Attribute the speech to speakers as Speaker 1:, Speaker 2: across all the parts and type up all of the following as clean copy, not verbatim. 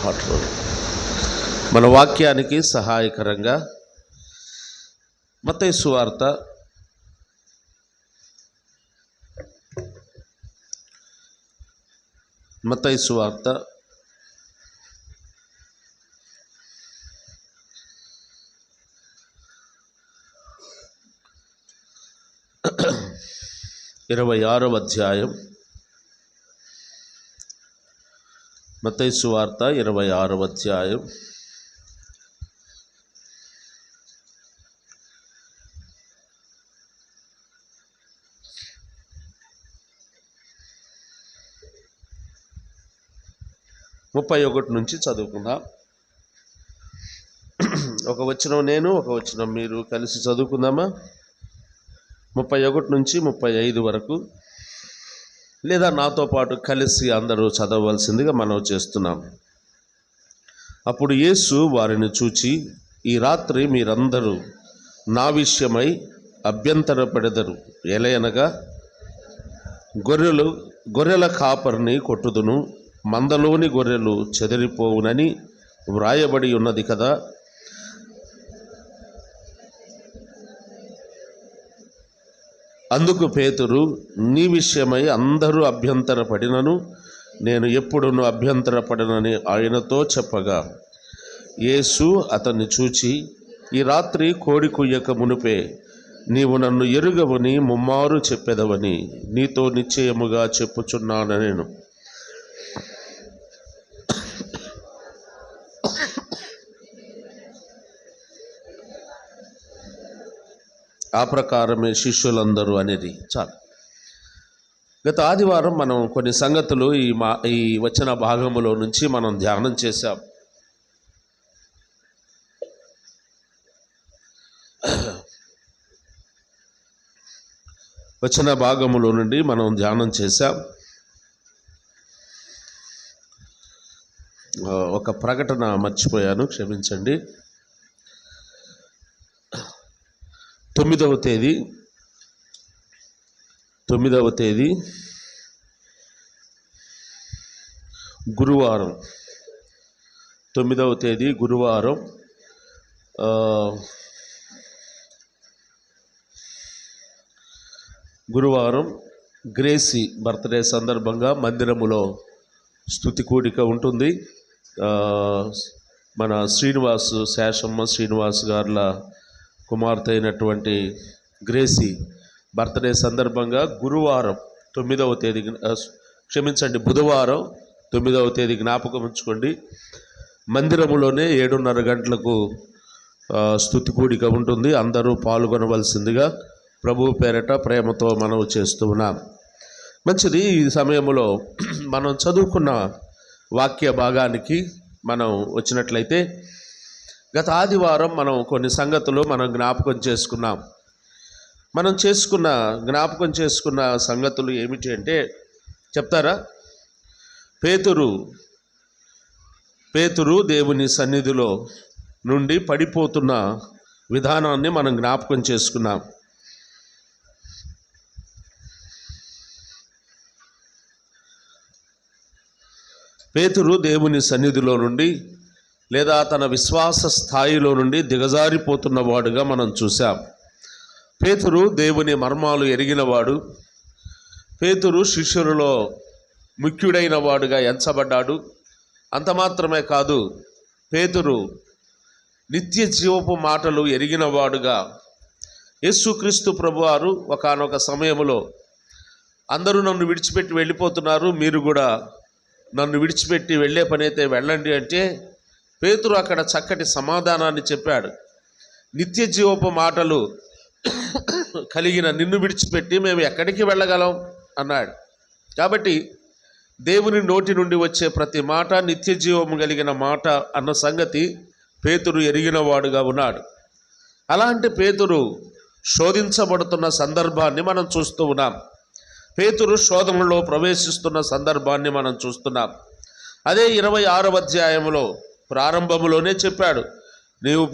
Speaker 1: పాటలు మన వాక్యానికి సహాయకరంగా మత్తయి సువార్త 26వ అధ్యాయం. మత్తయి సువార్త 26వ అధ్యాయం. ముప్పై 31 నుంచి చదువుకుందాం. ఒక వచనం నేను, ఒక వచనం మీరు కలిసి చదువుకుందామా? 31 నుంచి 35 వరకు, లేదా నాతో పాటు కలిసి అందరూ చదవవలసిందిగా మనవి చేస్తున్నాం. అప్పుడు యేసు వారిని చూచి, ఈ రాత్రి మీరందరూ నా విషయమై అభ్యంతరపడెదరు. ఎలయనగా గొర్రెల కాపరిని కొట్టుదును, మందలోని గొర్రెలు చెదిరిపోవునని వ్రాయబడి ఉన్నది కదా. అందుకు పేతురు, నీ విషయమై అందరూ అభ్యంతరపడినను నేను ఎప్పుడును అభ్యంతరపడనని ఆయనతో చెప్పగా, యేసు అతన్ని చూచి, ఈ రాత్రి కోడి కుయ్యక మునుపే నీవు నన్ను ఎరుగవని ముమ్మారు చెప్పెదవని నీతో నిశ్చయముగా చెప్పుచున్నాను నేను. ఆ ప్రకారమే శిష్యులందరూ అనేది చాలు. గత ఆదివారం మనం కొన్ని సంగతులు ఈ వచన భాగములో నుంచి మనం ధ్యానం చేశాం. వచన భాగములో నుండి మనం ధ్యానం చేశాం. ఒక ప్రకటన మర్చిపోయాను, క్షమించండి. 9వ తేదీ గురువారం. 9వ తేదీ గురువారం గ్రేసీ బర్త్డే సందర్భంగా మందిరములో స్తుతి కూడిక ఉంటుంది. మన శేషమ్మ శ్రీనివాస్ గారుల కుమార్తె అయినటువంటి గ్రేసీ బర్త్డే సందర్భంగా బుధవారం 9వ తేదీ జ్ఞాపకం ఉంచుకోండి. మందిరములోనే 7:30 గంటలకు స్తుతి కూడిక ఉంటుంది. అందరూ పాల్గొనవలసిందిగా ప్రభువు పేరట ప్రేమతో మనవి చేస్తూ ఉన్నాం. మంచిది. ఈ సమయంలో మనం చదువుకున్న వాక్య భాగానికి మనం వచ్చినట్లయితే, గత ఆదివారం మనం కొన్ని సంగతులు జ్ఞాపకం చేసుకున్నాం. జ్ఞాపకం చేసుకున్న సంగతులు ఏమిటి అంటే చెప్తారా? పేతురు దేవుని సన్నిధిలో నుండి పడిపోతున్న విధానాన్ని మనం జ్ఞాపకం చేసుకున్నాం. పేతురు దేవుని సన్నిధిలో నుండి, లేదా తన విశ్వాస స్థాయిలో నుండి దిగజారిపోతున్న వాడుగా మనం చూసాం. పేతురు దేవుని మర్మాలు ఎరిగినవాడు. పేతురు శిష్యులలో ముఖ్యుడైన వాడుగా ఎంచబడ్డాడు. అంత మాత్రమే కాదు, పేతురు నిత్య జీవపు మాటలు ఎరిగినవాడుగా, యేసుక్రీస్తు ప్రభువారు ఒకానొక సమయంలో అందరూ నన్ను విడిచిపెట్టి వెళ్ళిపోతున్నారు, మీరు కూడా నన్ను విడిచిపెట్టి వెళ్ళే పని అయితే వెళ్ళండి అంటే, పేతురు అక్కడ చక్కటి సమాధానాన్ని చెప్పాడు. నిత్య జీవపు మాటలు కలిగిన నిన్ను విడిచిపెట్టి మేము ఎక్కడికి వెళ్ళగలం అన్నాడు. కాబట్టి దేవుని నోటి నుండి వచ్చే ప్రతి మాట నిత్య జీవము కలిగిన మాట అన్న సంగతి పేతురు ఎరిగిన వాడుగా ఉన్నాడు. అలాంటి పేతురు శోధించబడుతున్న సందర్భాన్ని మనం చూస్తూ ఉన్నాం. పేతురు శోధనలో ప్రవేశిస్తున్న సందర్భాన్ని మనం చూస్తున్నాం. అదే 26వ అధ్యాయంలో ప్రారంభంలోనే చెప్పాడు,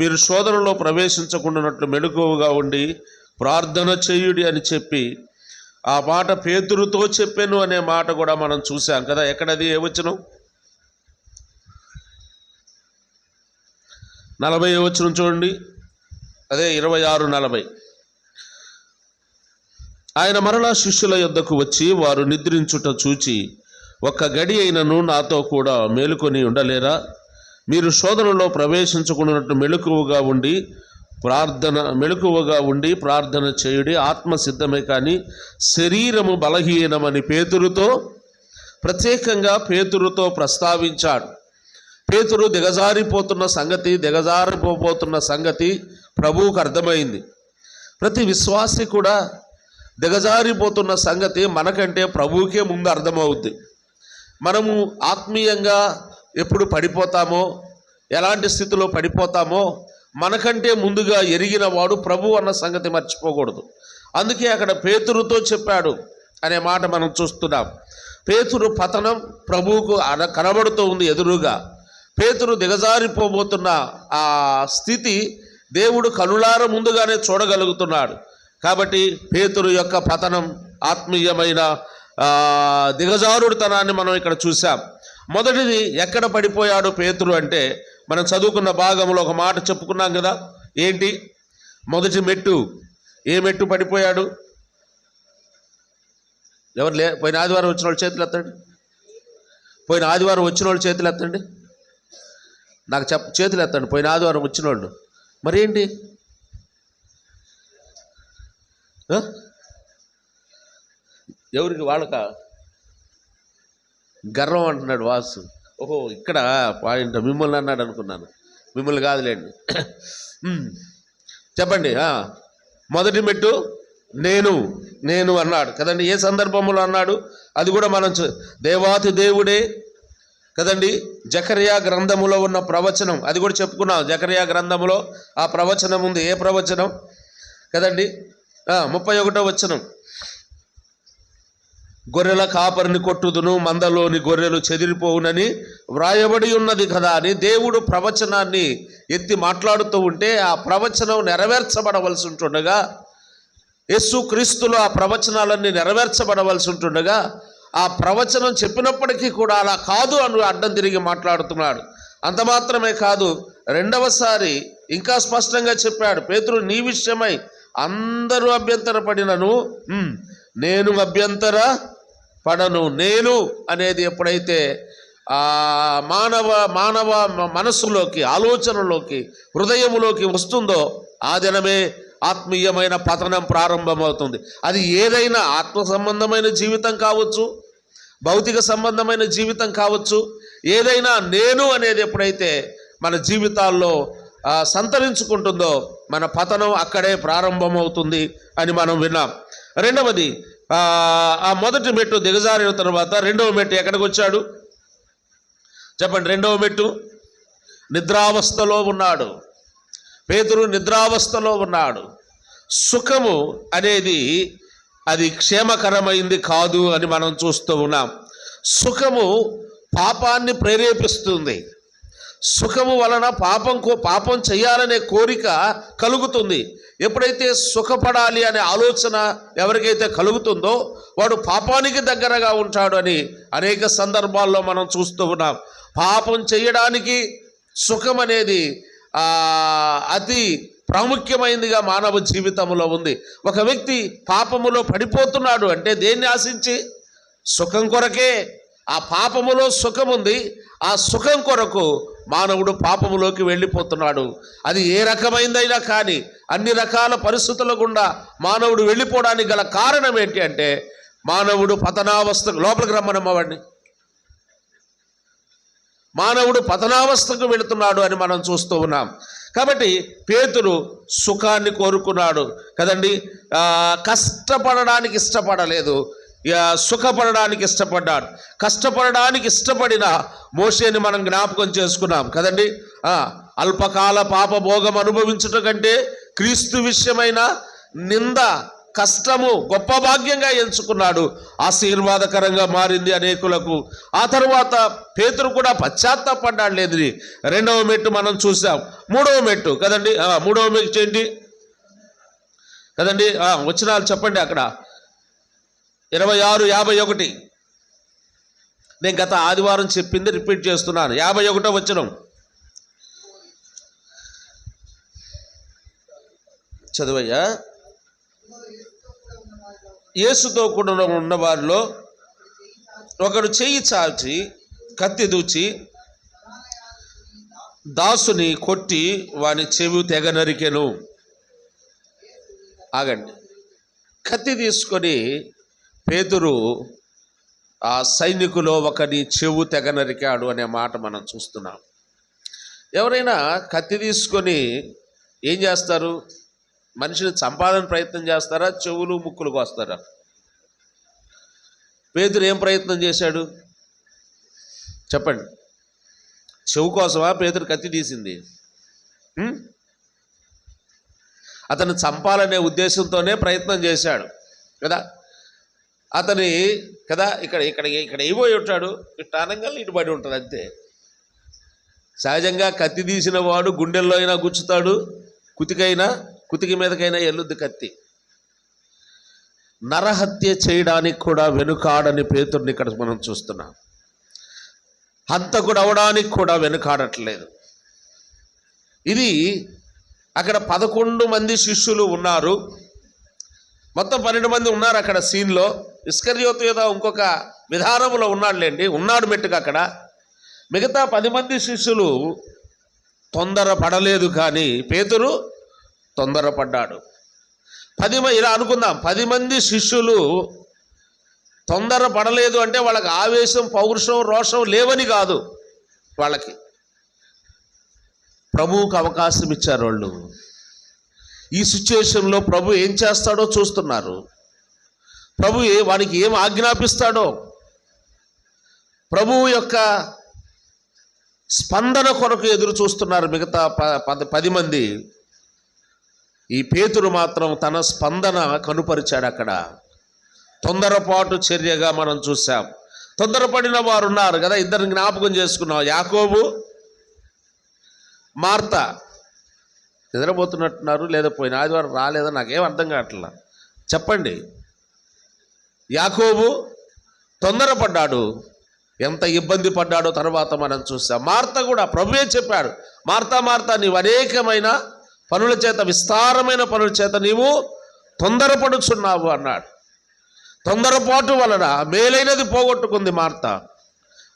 Speaker 1: మీరు శోధనలో ప్రవేశించకుండానట్లు మెలకువగా ఉండి ప్రార్థన చేయుడి అని చెప్పి, ఆ మాట పేతురుతో చెప్పాను అనే మాట కూడా మనం చూసాం కదా. ఎక్కడది? ఏ వచనం? 40 వచనం చూడండి, అదే 26:40. ఆయన మరలా శిష్యుల యొద్దకు వచ్చి వారు నిద్రించుట చూచి, ఒక్క గడి అయినను నాతో కూడా మేలుకొని ఉండలేరా? మీరు శోధనలో ప్రవేశించుకున్నట్టు మెలకువగా ఉండి ప్రార్థన చేయుడి. ఆత్మ సిద్ధమే కానీ శరీరము బలహీనమని ప్రత్యేకంగా పేతురుతో ప్రస్తావించాడు. పేతురు దిగజారిపోతున్న సంగతి ప్రభువుకు అర్థమైంది. ప్రతి విశ్వాసి కూడా దిగజారిపోతున్న సంగతి మనకంటే ప్రభువుకే ముందు అర్థమవుద్ది. మనము ఆత్మీయంగా ఎప్పుడు పడిపోతామో, ఎలాంటి స్థితిలో పడిపోతామో మనకంటే ముందుగా ఎరిగిన వాడు ప్రభు అన్న సంగతి మర్చిపోకూడదు. అందుకే అక్కడ పేతురుతో చెప్పాడు అనే మాట మనం చూస్తున్నాం. పేతురు పతనం ప్రభువుకు కనబడుతూ ఉంది ఎదురుగా. పేతురు దిగజారిపోబోతున్న ఆ స్థితి దేవుడు కనులార ముందుగానే చూడగలుగుతున్నాడు. కాబట్టి పేతురు యొక్క పతనం, ఆత్మీయమైన దిగజారుడుతనాన్ని మనం ఇక్కడ చూసాం. మొదటిది ఎక్కడ పడిపోయాడు పేతురు అంటే, మనం చదువుకున్న భాగంలో ఒక మాట చెప్పుకున్నాం కదా. ఏంటి మొదటి మెట్టు? ఏ మెట్టు పడిపోయాడు? ఎవరు పోయిన ఆదివారం వచ్చిన వాళ్ళు చేతులు ఎత్తండి. పోయిన ఆదివారం వచ్చిన వాళ్ళు చేతులు ఎత్తండి. నాకు చేతులు ఎత్తండి పోయిన ఆదివారం వచ్చిన వాళ్ళు. మరేంటి ఎవరికి? వాళ్ళక గర్వం అంటున్నాడు వాసు. ఓహో, ఇక్కడ పాయింట్. మిమ్మల్ని అన్నాడు అనుకున్నాను. మిమ్మల్ని కాదులేండి. చెప్పండి. మొదటి మెట్టు నేను అన్నాడు కదండి. ఏ సందర్భంలో అన్నాడు? అది కూడా మనం దేవాతి దేవుడే కదండి. జకర్యా గ్రంథములో ఉన్న ప్రవచనం, అది కూడా చెప్పుకున్నాం. జకర్యా గ్రంథములో ఆ ప్రవచనం ఉంది. ఏ ప్రవచనం కదండి? 31వ వచనం. గొర్రెల కాపరిని కొట్టుదును, మందలోని గొర్రెలు చెదిరిపోవునని వ్రాయబడి ఉన్నది కదా అని దేవుడు ప్రవచనాన్ని ఎత్తి మాట్లాడుతూ ఉంటే, ఆ ప్రవచనం నెరవేర్చబడవలసి ఉంటుండగా, యేసు క్రీస్తులో ఆ ప్రవచనాలన్నీ నెరవేర్చబడవలసి ఉంటుండగా, ఆ ప్రవచనం చెప్పినప్పటికీ కూడా అలా కాదు అని అడ్డం తిరిగి మాట్లాడుతున్నాడు. అంత మాత్రమే కాదు, రెండవసారి ఇంకా స్పష్టంగా చెప్పాడు. పేతురు, నీ విషయమై అందరూ అభ్యంతరపడినను నేను అభ్యంతర పడను. నేను అనేది ఎప్పుడైతే మానవ మనస్సులోకి, ఆలోచనలోకి, హృదయములోకి వస్తుందో ఆ దినమే ఆత్మీయమైన పతనం ప్రారంభమవుతుంది. అది ఏదైనా ఆత్మ సంబంధమైన జీవితం కావచ్చు, భౌతిక సంబంధమైన జీవితం కావచ్చు, ఏదైనా నేను అనేది ఎప్పుడైతే మన జీవితాల్లో సంతరించుకుంటుందో మన పతనం అక్కడే ప్రారంభమవుతుంది అని మనం విన్నాం. రెండవది, ఆ మొదటి మెట్టు దిగజారిన తర్వాత రెండవ మెట్టు ఎక్కడికి వచ్చాడు చెప్పండి? రెండవ మెట్టు నిద్రావస్థలో ఉన్నాడు. పేతురు నిద్రావస్థలో ఉన్నాడు. సుఖము అనేది అది క్షేమకరమైంది కాదు అని మనం చూస్తూ ఉన్నాం. సుఖము పాపాన్ని ప్రేరేపిస్తుంది. సుఖము వలన పాపం చేయాలనే కోరిక కలుగుతుంది. ఎప్పుడైతే సుఖపడాలి అనే ఆలోచన ఎవరికైతే కలుగుతుందో వాడు పాపానికి దగ్గరగా ఉంటాడు అని అనేక సందర్భాల్లో మనం చూస్తూ ఉన్నాం. పాపం చేయడానికి సుఖం అనేది అతి ప్రాముఖ్యమైనదిగా మానవ జీవితంలో ఉంది. ఒక వ్యక్తి పాపములో పడిపోతున్నాడు అంటే దేన్ని ఆశించి? సుఖం కొరకే. ఆ పాపములో సుఖం ఉంది. ఆ సుఖం కొరకు మానవుడు పాపములోకి వెళ్ళిపోతున్నాడు. అది ఏ రకమైందైనా కానీ, అన్ని రకాల పరిస్థితుల గుండా మానవుడు వెళ్ళిపోవడానికి గల కారణం ఏంటి అంటే, మానవుడు పతనావస్థకు, లోపలికి రమ్మనమ్మవాడిని, మానవుడు పతనావస్థకు వెళుతున్నాడు అని మనం చూస్తూ ఉన్నాం. కాబట్టి పేతురు సుఖాన్ని కోరుకున్నాడు కదండి. కష్టపడడానికి ఇష్టపడలేదు, సుఖపడడానికి ఇష్టపడ్డాడు. కష్టపడడానికి ఇష్టపడిన మోషేని మనం జ్ఞాపకం చేసుకున్నాం కదండి. అల్పకాల పాపభోగం అనుభవించుట కంటే క్రీస్తు విషయమైన నింద, కష్టము గొప్ప భాగ్యంగా ఎంచుకున్నాడు. ఆశీర్వాదకరంగా మారింది అనేకులకు. ఆ తర్వాత పేతురు కూడా పశ్చాత్తాపడ్డాడు. లేదు, రెండవ మెట్టు మనం చూసాం. మూడవ మెట్టు కదండి. మూడవ మెట్టు ఏంటి కదండి? వచనాలు చెప్పండి అక్కడ. 26:51. నేను గత ఆదివారం చెప్పింది రిపీట్ చేస్తున్నాను. 51వ వచనం. చదువయ్యా. యేసుతో కూడా ఉన్న వారిలో ఒకడు చెయ్యి చాచి కత్తి దూచి దాసుని కొట్టి వాని చెవి తెగ నరికెను. ఆగండి. కత్తి తీసుకొని పేతురు ఆ సైనికులో ఒకని చెవు తెగ నరికాడు అనే మాట మనం చూస్తున్నాం. ఎవరైనా కత్తి తీసుకొని ఏం చేస్తారు? మనిషిని చంపాలని ప్రయత్నం చేస్తారా, చెవులు ముక్కులు కోస్తారా? పేతురు ఏం ప్రయత్నం చేశాడు చెప్పండి? చెవు కోసమా పేతురు కత్తి తీసింది? అతను చంపాలనే ఉద్దేశంతోనే ప్రయత్నం చేశాడు కదా. అతని కదా ఇక్కడ ఇక్కడ ఇక్కడ అయిపోయి ఉంటాడు, ఇటు అనగానే ఇటు పడి ఉంటుంది అంతే. సహజంగా కత్తి తీసిన వాడు గుండెల్లో అయినా గుచ్చుతాడు, కుతికి మీదకైనా ఎల్లుద్ది కత్తి. నరహత్య చేయడానికి కూడా వెనుకాడని పేతుర్ని ఇక్కడ మనం చూస్తున్నాం. హంతకుడు అవడానికి కూడా వెనుకాడట్లేదు. ఇది అక్కడ 11 మంది శిష్యులు ఉన్నారు, మొత్తం 12 మంది ఉన్నారు అక్కడ సీన్లో. ఇస్కరియోతు ఏదో ఇంకొక విధానంలో ఉన్నాడు మెట్టుగా అక్కడ. మిగతా 10 మంది శిష్యులు తొందరపడలేదు, కానీ పేతురు తొందరపడ్డాడు. ఇలా అనుకుందాం, 10 మంది శిష్యులు తొందరపడలేదు అంటే వాళ్ళకి ఆవేశం, పౌరుషం, రోషం లేవని కాదు. వాళ్ళకి ప్రభువుకు అవకాశం ఇచ్చారు. వాళ్ళు ఈ సిచ్యువేషన్లో ప్రభు ఏం చేస్తాడో చూస్తున్నారు. ప్రభు వానికి ఏం ఆజ్ఞాపిస్తాడో, ప్రభువు యొక్క స్పందన కొరకు ఎదురు చూస్తున్నారు మిగతా 10 మంది. ఈ పేతురు మాత్రం తన స్పందన కనుపరిచాడు. అక్కడ తొందరపాటు చర్యగా మనం చూసాం. తొందరపడిన వారు ఉన్నారు కదా, ఇద్దరిని జ్ఞాపకం చేసుకున్నాం. యాకోబు, మార్తా. నిద్రపోతున్నట్టున్నారు, లేదా పోయిన ఆదివారం రాలేదా, నాకేం అర్థం కావట్లా. చెప్పండి. యాకోబు తొందరపడ్డాడు, ఎంత ఇబ్బంది పడ్డాడో తర్వాత మనం చూసాం. మార్త కూడా ప్రభువే చెప్పాడు, మార్తా మార్తా, నీవు అనేకమైన పనుల చేత, విస్తారమైన పనుల చేత నీవు తొందరపడుచున్నావు అన్నాడు. తొందరపాటు వలన మేలైనది పోగొట్టుకుంది మార్త,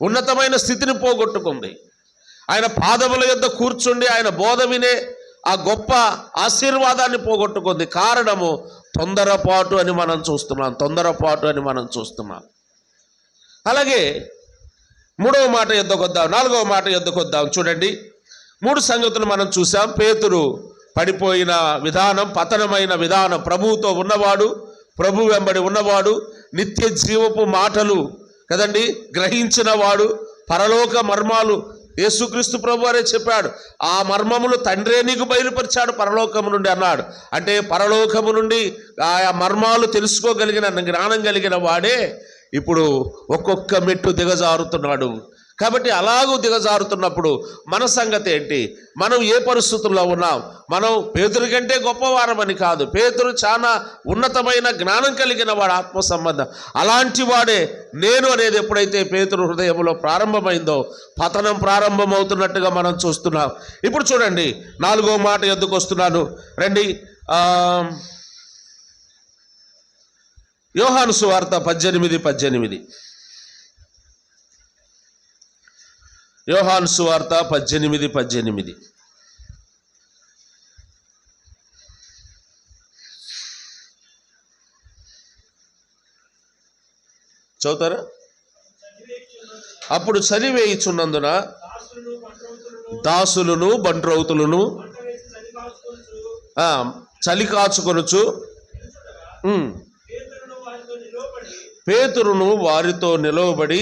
Speaker 1: ఉన్నతమైన స్థితిని పోగొట్టుకుంది. ఆయన పాదముల యొద్ద కూర్చుండి ఆయన బోధ వినే ఆ గొప్ప ఆశీర్వాదాన్ని పోగొట్టుకుంది. కారణము తొందరపాటు అని మనం చూస్తున్నాం. అలాగే 3వ మాట యొద్దకొద్దాం, 4వ మాట యొద్దకొద్దాం. చూడండి, 3 సంగతులు మనం చూసాం. పేతురు పడిపోయిన విధానం, పతనమైన విధానం. ప్రభువుతో ఉన్నవాడు, ప్రభు వెంబడి ఉన్నవాడు, నిత్య జీవపు మాటలు కదండి గ్రహించిన వాడు, పరలోక మర్మాలు యేసుక్రీస్తు ప్రభు వారే చెప్పాడు, ఆ మర్మములు తండ్రే నీకు బయలుపరిచాడు పరలోకము నుండి అన్నాడు. అంటే పరలోకము నుండి ఆ మర్మాలు తెలుసుకోగలిగిన జ్ఞానం కలిగిన వాడే ఇప్పుడు ఒక్కొక్క మెట్టు దిగజారుతున్నాడు. కాబట్టి అలాగూ దిగజారుతున్నప్పుడు మన సంగతి ఏంటి? మనం ఏ పరిస్థితుల్లో ఉన్నాం? మనం పేతురు కంటే గొప్పవారమని కాదు, పేతురు చాలా ఉన్నతమైన జ్ఞానం కలిగిన వాడు, ఆత్మ సంబంధం. అలాంటి వాడే నేను అనేది ఎప్పుడైతే పేతురు హృదయంలో ప్రారంభమైందో పతనం ప్రారంభమవుతున్నట్టుగా మనం చూస్తున్నాం. ఇప్పుడు చూడండి, 4వ మాట ఎందుకు వస్తున్నాను రండి. యోహాను సువార్త 18:18. యోహాను సువార్త 18:18. చదువుతారా? అప్పుడు చలివేయుచున్నందున దాసులను బంట్రౌతులను చలి కాచుకొనుచు పేతురును వారితో నిలవబడి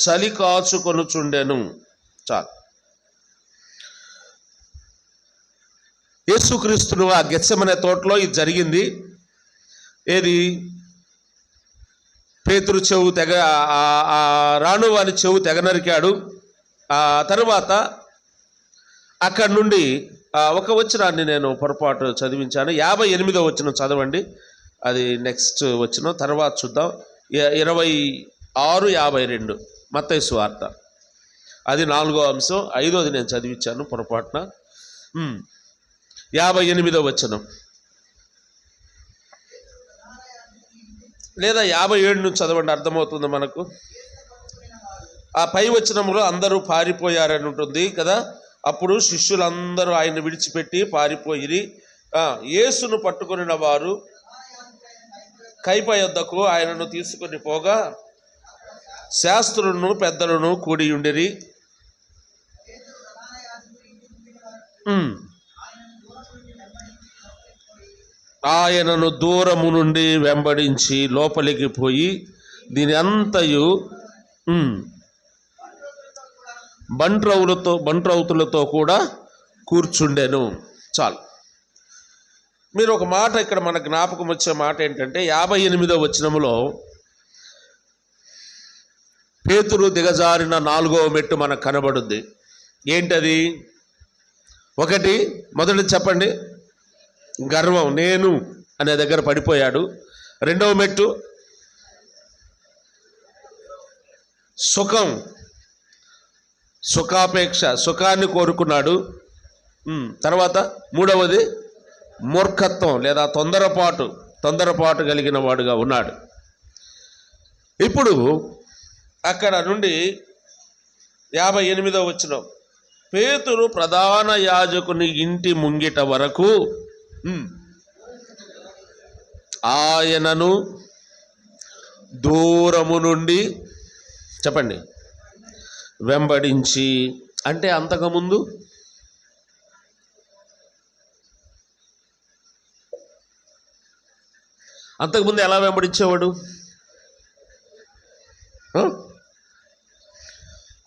Speaker 1: చలి కాచుకొనుచుండెను. చాలు. యేసుక్రీస్తును ఆ గెత్సెమనే తోటలో ఇది జరిగింది. ఏది? పేతురు చెవు తెగ రాను వాని చెవు తెగ నరికాడు. ఆ తరువాత అక్కడి నుండి ఒక వచనాన్ని నేను పొరపాటు చదివించాను. 58వ వచనం చదవండి, అది నెక్స్ట్ వచనం, తర్వాత చూద్దాం. 26:52 మత్తయి సువార్త, అది 4వ అంశం. 5వది నేను చదివించాను పొరపాటున. 58వ వచనం లేదా 57 నుంచి చదవండి, అర్థమవుతుంది మనకు. ఆ పై వచనంలో అందరూ పారిపోయారని ఉంటుంది కదా. అప్పుడు శిష్యులందరూ ఆయన విడిచిపెట్టి పారిపోయి యేసును పట్టుకొనిన వారు కైప యొద్దకు ఆయనను తీసుకొని పోగా శాస్త్రులను పెద్దలను కూడి ఉండిరి. ఆయనను దూరము నుండి వెంబడించి లోపలికి పోయి దీని అంతయు బంట్రౌతులతో కూడా కూర్చుండెను. చాలు. మీరు ఒక మాట ఇక్కడ మన జ్ఞాపకం వచ్చే మాట ఏంటంటే 58వ వచనములో పేతురు దిగజారిన 4వ మెట్టు మనకు కనబడుద్ది. ఏంటది? ఒకటి, మొదటి చెప్పండి, గర్వం, నేను అనే దగ్గర పడిపోయాడు. 2వ మెట్టు సుఖం, సుఖాపేక్ష, సుఖాన్ని కోరుకున్నాడు. తర్వాత 3వది మూర్ఖత్వం లేదా తొందరపాటు కలిగిన వాడుగా ఉన్నాడు. ఇప్పుడు అక్కడ నుండి 58వ వచనం, పేతురు ప్రధాన యాజకుని ఇంటి ముంగిట వరకు ఆయనను దూరము నుండి చెప్పండి వెంబడించి. అంటే అంతకుముందు ఎలా వెంబడించేవాడు?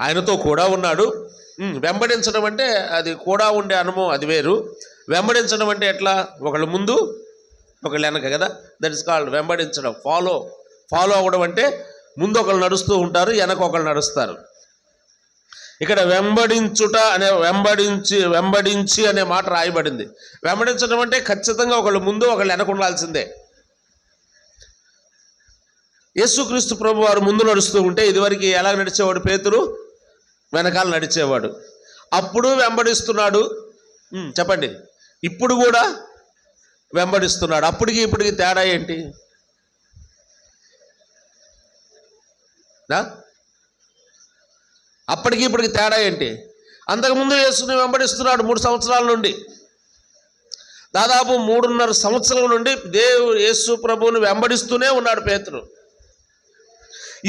Speaker 1: ఆయనతో కూడా ఉన్నాడు. వెంబడించడం అంటే అది కూడా ఉండే అనుభవం, అది వేరు. వెంబడించడం అంటే ఎట్లా? ఒకళ్ళు ముందు ఒకళ్ళు వెనక కదా. దట్ ఇస్ కాల్డ్ వెంబడించడం. ఫాలో అవ్వడం అంటే ముందు ఒకళ్ళు నడుస్తూ ఉంటారు, వెనక ఒకళ్ళు నడుస్తారు. ఇక్కడ వెంబడించుట అనే వెంబడించి అనే మాట రాయబడింది. వెంబడించడం అంటే ఖచ్చితంగా ఒకళ్ళు ముందు ఒకళ్ళు వెనక ఉండాల్సిందే. యేసుక్రీస్తు ప్రభు వారు ముందు నడుస్తూ ఉంటే ఇదివరకు ఎలా నడిచేవాడు? పేతురు వెనకాల నడిచేవాడు. అప్పుడు వెంబడిస్తున్నాడు. చెప్పండి, ఇప్పుడు కూడా వెంబడిస్తున్నాడు. అప్పటికి ఇప్పటికి తేడా ఏంటి? అప్పటికి ఇప్పటికి తేడా ఏంటి? అంతకుముందు యేసుని వెంబడిస్తున్నాడు 3 సంవత్సరాల నుండి. దాదాపు 3.5 సంవత్సరాల నుండి యేసు ప్రభువుని వెంబడిస్తూనే ఉన్నాడు పేతురు.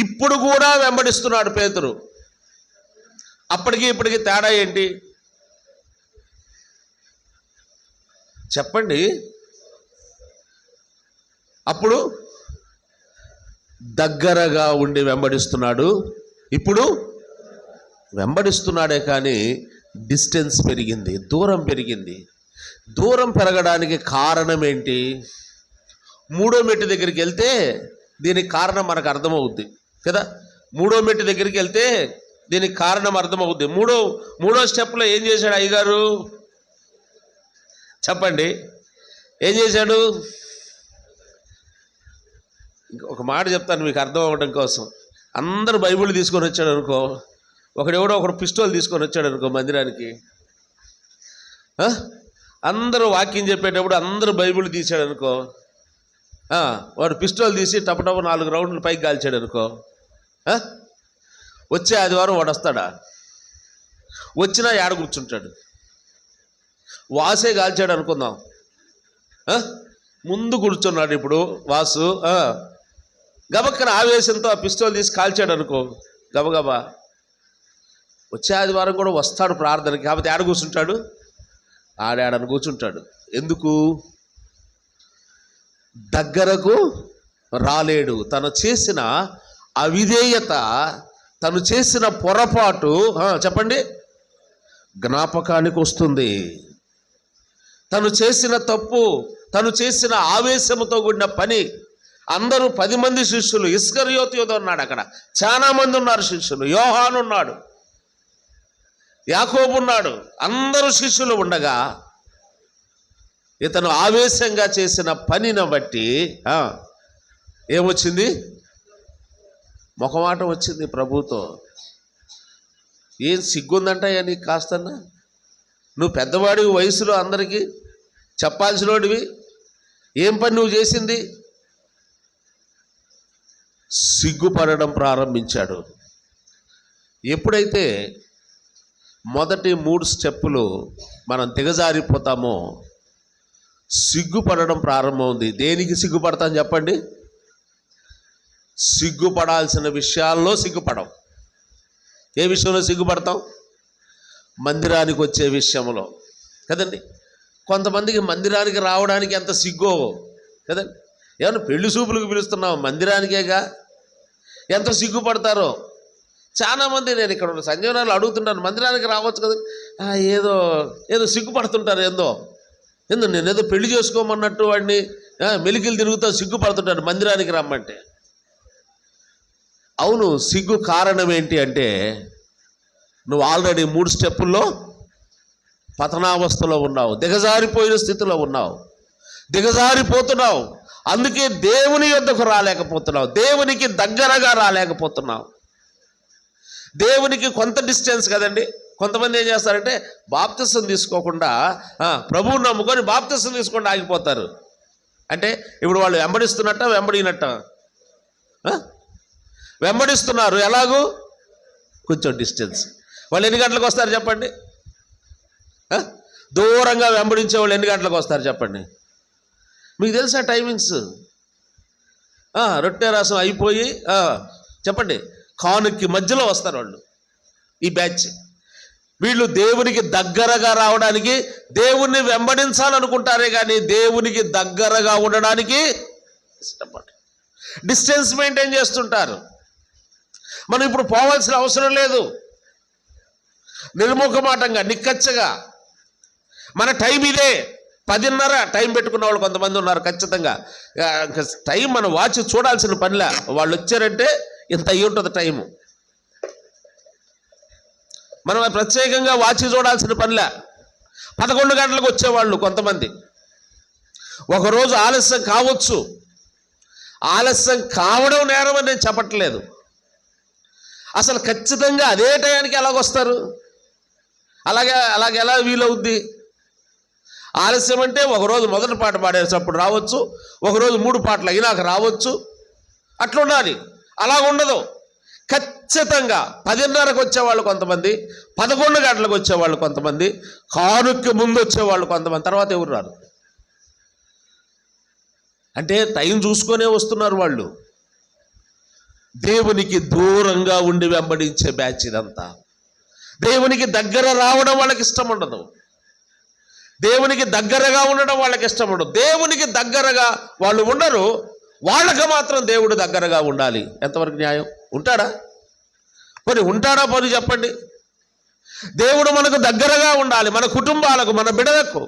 Speaker 1: ఇప్పుడు కూడా వెంబడిస్తున్నాడు పేతురు. అప్పటికి ఇప్పటికి తేడా ఏంటి చెప్పండి? అప్పుడు దగ్గరగా ఉండి వెంబడిస్తున్నాడు, ఇప్పుడు వెంబడిస్తున్నాడే కానీ డిస్టెన్స్ పెరిగింది, దూరం పెరిగింది. దూరం పెరగడానికి కారణం ఏంటి? 3వ మెట్టు దగ్గరికి వెళ్తే దీనికి కారణం మనకు అర్థమవుద్ది కదా. 3వ మెట్టు దగ్గరికి వెళ్తే దీనికి కారణం అర్థమవుద్ది. మూడో స్టెప్లో ఏం చేశాడు అయ్యగారు? చెప్పండి, ఏం చేశాడు? ఒక మాట చెప్తాను మీకు అర్థం అవ్వడం కోసం. అందరూ బైబిల్ తీసుకొని వచ్చాడు అనుకో, ఒకడు పిస్టోల్ తీసుకొని వచ్చాడు అనుకో మందిరానికి. అందరూ వాక్యం చెప్పేటప్పుడు అందరూ బైబిల్ తీసాడు అనుకో, వాడు పిస్టోల్ తీసి టపటప 4 రౌండ్లు పైకి కాల్చాడు అనుకో, వచ్చే ఆదివారం వాడు వస్తాడా? వచ్చినా ఏడ కూర్చుంటాడు? వాసే కాల్చాడు అనుకుందాం, ముందు కూర్చున్నాడు. ఇప్పుడు వాసు గబక్కన ఆవేశంతో ఆ పిస్టోల్ తీసి కాల్చాడు అనుకో, గబగబా వచ్చే ఆదివారం కూడా వస్తాడు ప్రార్థనకి. కాకపోతే ఏడ కూర్చుంటాడు? ఆడాడని కూర్చుంటాడు. ఎందుకు? దగ్గరకు రాలేడు. తను చేసిన అవిధేయత, తను చేసిన పొరపాటు చెప్పండి జ్ఞాపకానికి వస్తుంది. తను చేసిన తప్పు, తను చేసిన ఆవేశంతో కూడిన పని. అందరూ 10 మంది శిష్యులు, ఇస్కరియోతు ఉన్నాడు, అక్కడ చాలా మంది ఉన్నారు శిష్యులు. యోహాను ఉన్నాడు, యాకోబు ఉన్నాడు, అందరూ శిష్యులు ఉండగా ఇతను ఆవేశంగా చేసిన పనిని బట్టి ఏమొచ్చింది? మొహమాటం వచ్చింది ప్రభుతో. ఏం సిగ్గుందంటాయా నీకు కాస్తన్నా? నువ్వు పెద్దవాడి వయసులో అందరికీ చెప్పాల్సినోడివి. ఏం పని నువ్వు చేసింది? సిగ్గుపడడం ప్రారంభించాడు. ఎప్పుడైతే మొదటి 3 స్టెప్పులు మనం దిగజారిపోతామో సిగ్గుపడడం ప్రారంభమైంది. దేనికి సిగ్గుపడతాం చెప్పండి? సిగ్గుపడాల్సిన విషయాల్లో సిగ్గుపడం. ఏ విషయంలో సిగ్గుపడతాం? మందిరానికి వచ్చే విషయంలో కదండి. కొంతమందికి మందిరానికి రావడానికి ఎంత సిగ్గో కదండి. ఏమన్నా పెళ్లి చూపులకు పిలుస్తున్నాం, మందిరానికేగా. ఎంత సిగ్గుపడతారో చాలామంది. నేను ఇక్కడ సంజీవనాలు అడుగుతుంటాను, మందిరానికి రావచ్చు కదా, ఏదో ఏదో సిగ్గుపడుతుంటారు. ఏందో నేనేదో పెళ్లి చేసుకోమన్నట్టు వాడిని మెలికలు తిరుగుతూ సిగ్గుపడుతుంటాడు మందిరానికి రమ్మంటే. అవును, సిగ్గు కారణం ఏంటి అంటే నువ్వు ఆల్రెడీ 3 స్టెప్పుల్లో పతనావస్థలో ఉన్నావు, దిగజారిపోయిన స్థితిలో ఉన్నావు, దిగజారిపోతున్నావు. అందుకే దేవుని యొద్దకు రాలేకపోతున్నావు, దేవునికి దగ్గరగా రాలేకపోతున్నావు. దేవునికి కొంత డిస్టెన్స్ కదండి. కొంతమంది ఏం చేస్తారంటే బాప్తిసం తీసుకోకుండా ప్రభువుని నమ్ముకొని బాప్తిసం తీసుకొని ఆగిపోతారు. అంటే ఇప్పుడు వాళ్ళు వెంబడినట్ట వెంబడిస్తున్నారు. ఎలాగూ కొంచెం డిస్టెన్స్. వాళ్ళు ఎన్ని గంటలకు వస్తారు చెప్పండి? దూరంగా వెంబడించే వాళ్ళు ఎన్ని గంటలకు వస్తారు చెప్పండి? మీకు తెలుసా టైమింగ్స్? రొట్టె రసం అయిపోయి చెప్పండి కానుక్కి మధ్యలో వస్తారు వాళ్ళు, ఈ బ్యాచ్. వీళ్ళు దేవునికి దగ్గరగా రావడానికి, దేవుణ్ణి వెంబడించాలనుకుంటారే కానీ దేవునికి దగ్గరగా ఉండడానికి ఇష్టపడరు. డిస్టెన్స్ మెయింటైన్ చేస్తుంటారు. మనం ఇప్పుడు పోవాల్సిన అవసరం లేదు. నిర్ముఖమాటంగా నిక్కచ్చగా మన టైం ఇదే 10:30 టైం పెట్టుకున్న వాళ్ళు కొంతమంది ఉన్నారు. ఖచ్చితంగా టైం మనం వాచ్ చూడాల్సిన పనిలే. వాళ్ళు వచ్చారంటే ఇంత అయ్యి ఉంటుంది టైము. మనం ప్రత్యేకంగా వాచ్ చూడాల్సిన పనిలే. 11 గంటలకు వచ్చేవాళ్ళు కొంతమంది. ఒకరోజు ఆలస్యం కావచ్చు. ఆలస్యం కావడం నేరమని నేను చెప్పట్లేదు. అసలు ఖచ్చితంగా అదే టయానికి ఎలాగొస్తారు? అలాగే ఎలా వీలవుద్ది? ఆలస్యం అంటే ఒకరోజు మొదటి పాట పాడేటప్పుడు రావచ్చు, ఒకరోజు 3 పాటలు అయినాక రావచ్చు. అట్లా ఉండాలి. అలాగుండదు. ఖచ్చితంగా 10:30కు వచ్చేవాళ్ళు కొంతమంది, 11 గంటలకు వచ్చేవాళ్ళు కొంతమంది, కానుక్కి ముందు వచ్చేవాళ్ళు కొంతమంది, తర్వాత ఎవరు రారు. అంటే టైం చూసుకొనే వస్తున్నారు వాళ్ళు. దేవునికి దూరంగా ఉండి వెంబడించే బ్యాచ్ ఇదంతా. దేవునికి దగ్గర రావడం వాళ్ళకి ఇష్టం ఉండదు. దేవునికి దగ్గరగా ఉండడం వాళ్ళకి ఇష్టం ఉండదు. దేవునికి దగ్గరగా వాళ్ళు ఉండరు. వాళ్ళకి మాత్రం దేవుడు దగ్గరగా ఉండాలి. ఎంతవరకు న్యాయం? ఉంటాడా? ఉంటాడా పోనీ చెప్పండి. దేవుడు మనకు దగ్గరగా ఉండాలి. మన కుటుంబాలకు, మన బిడ్డలకు,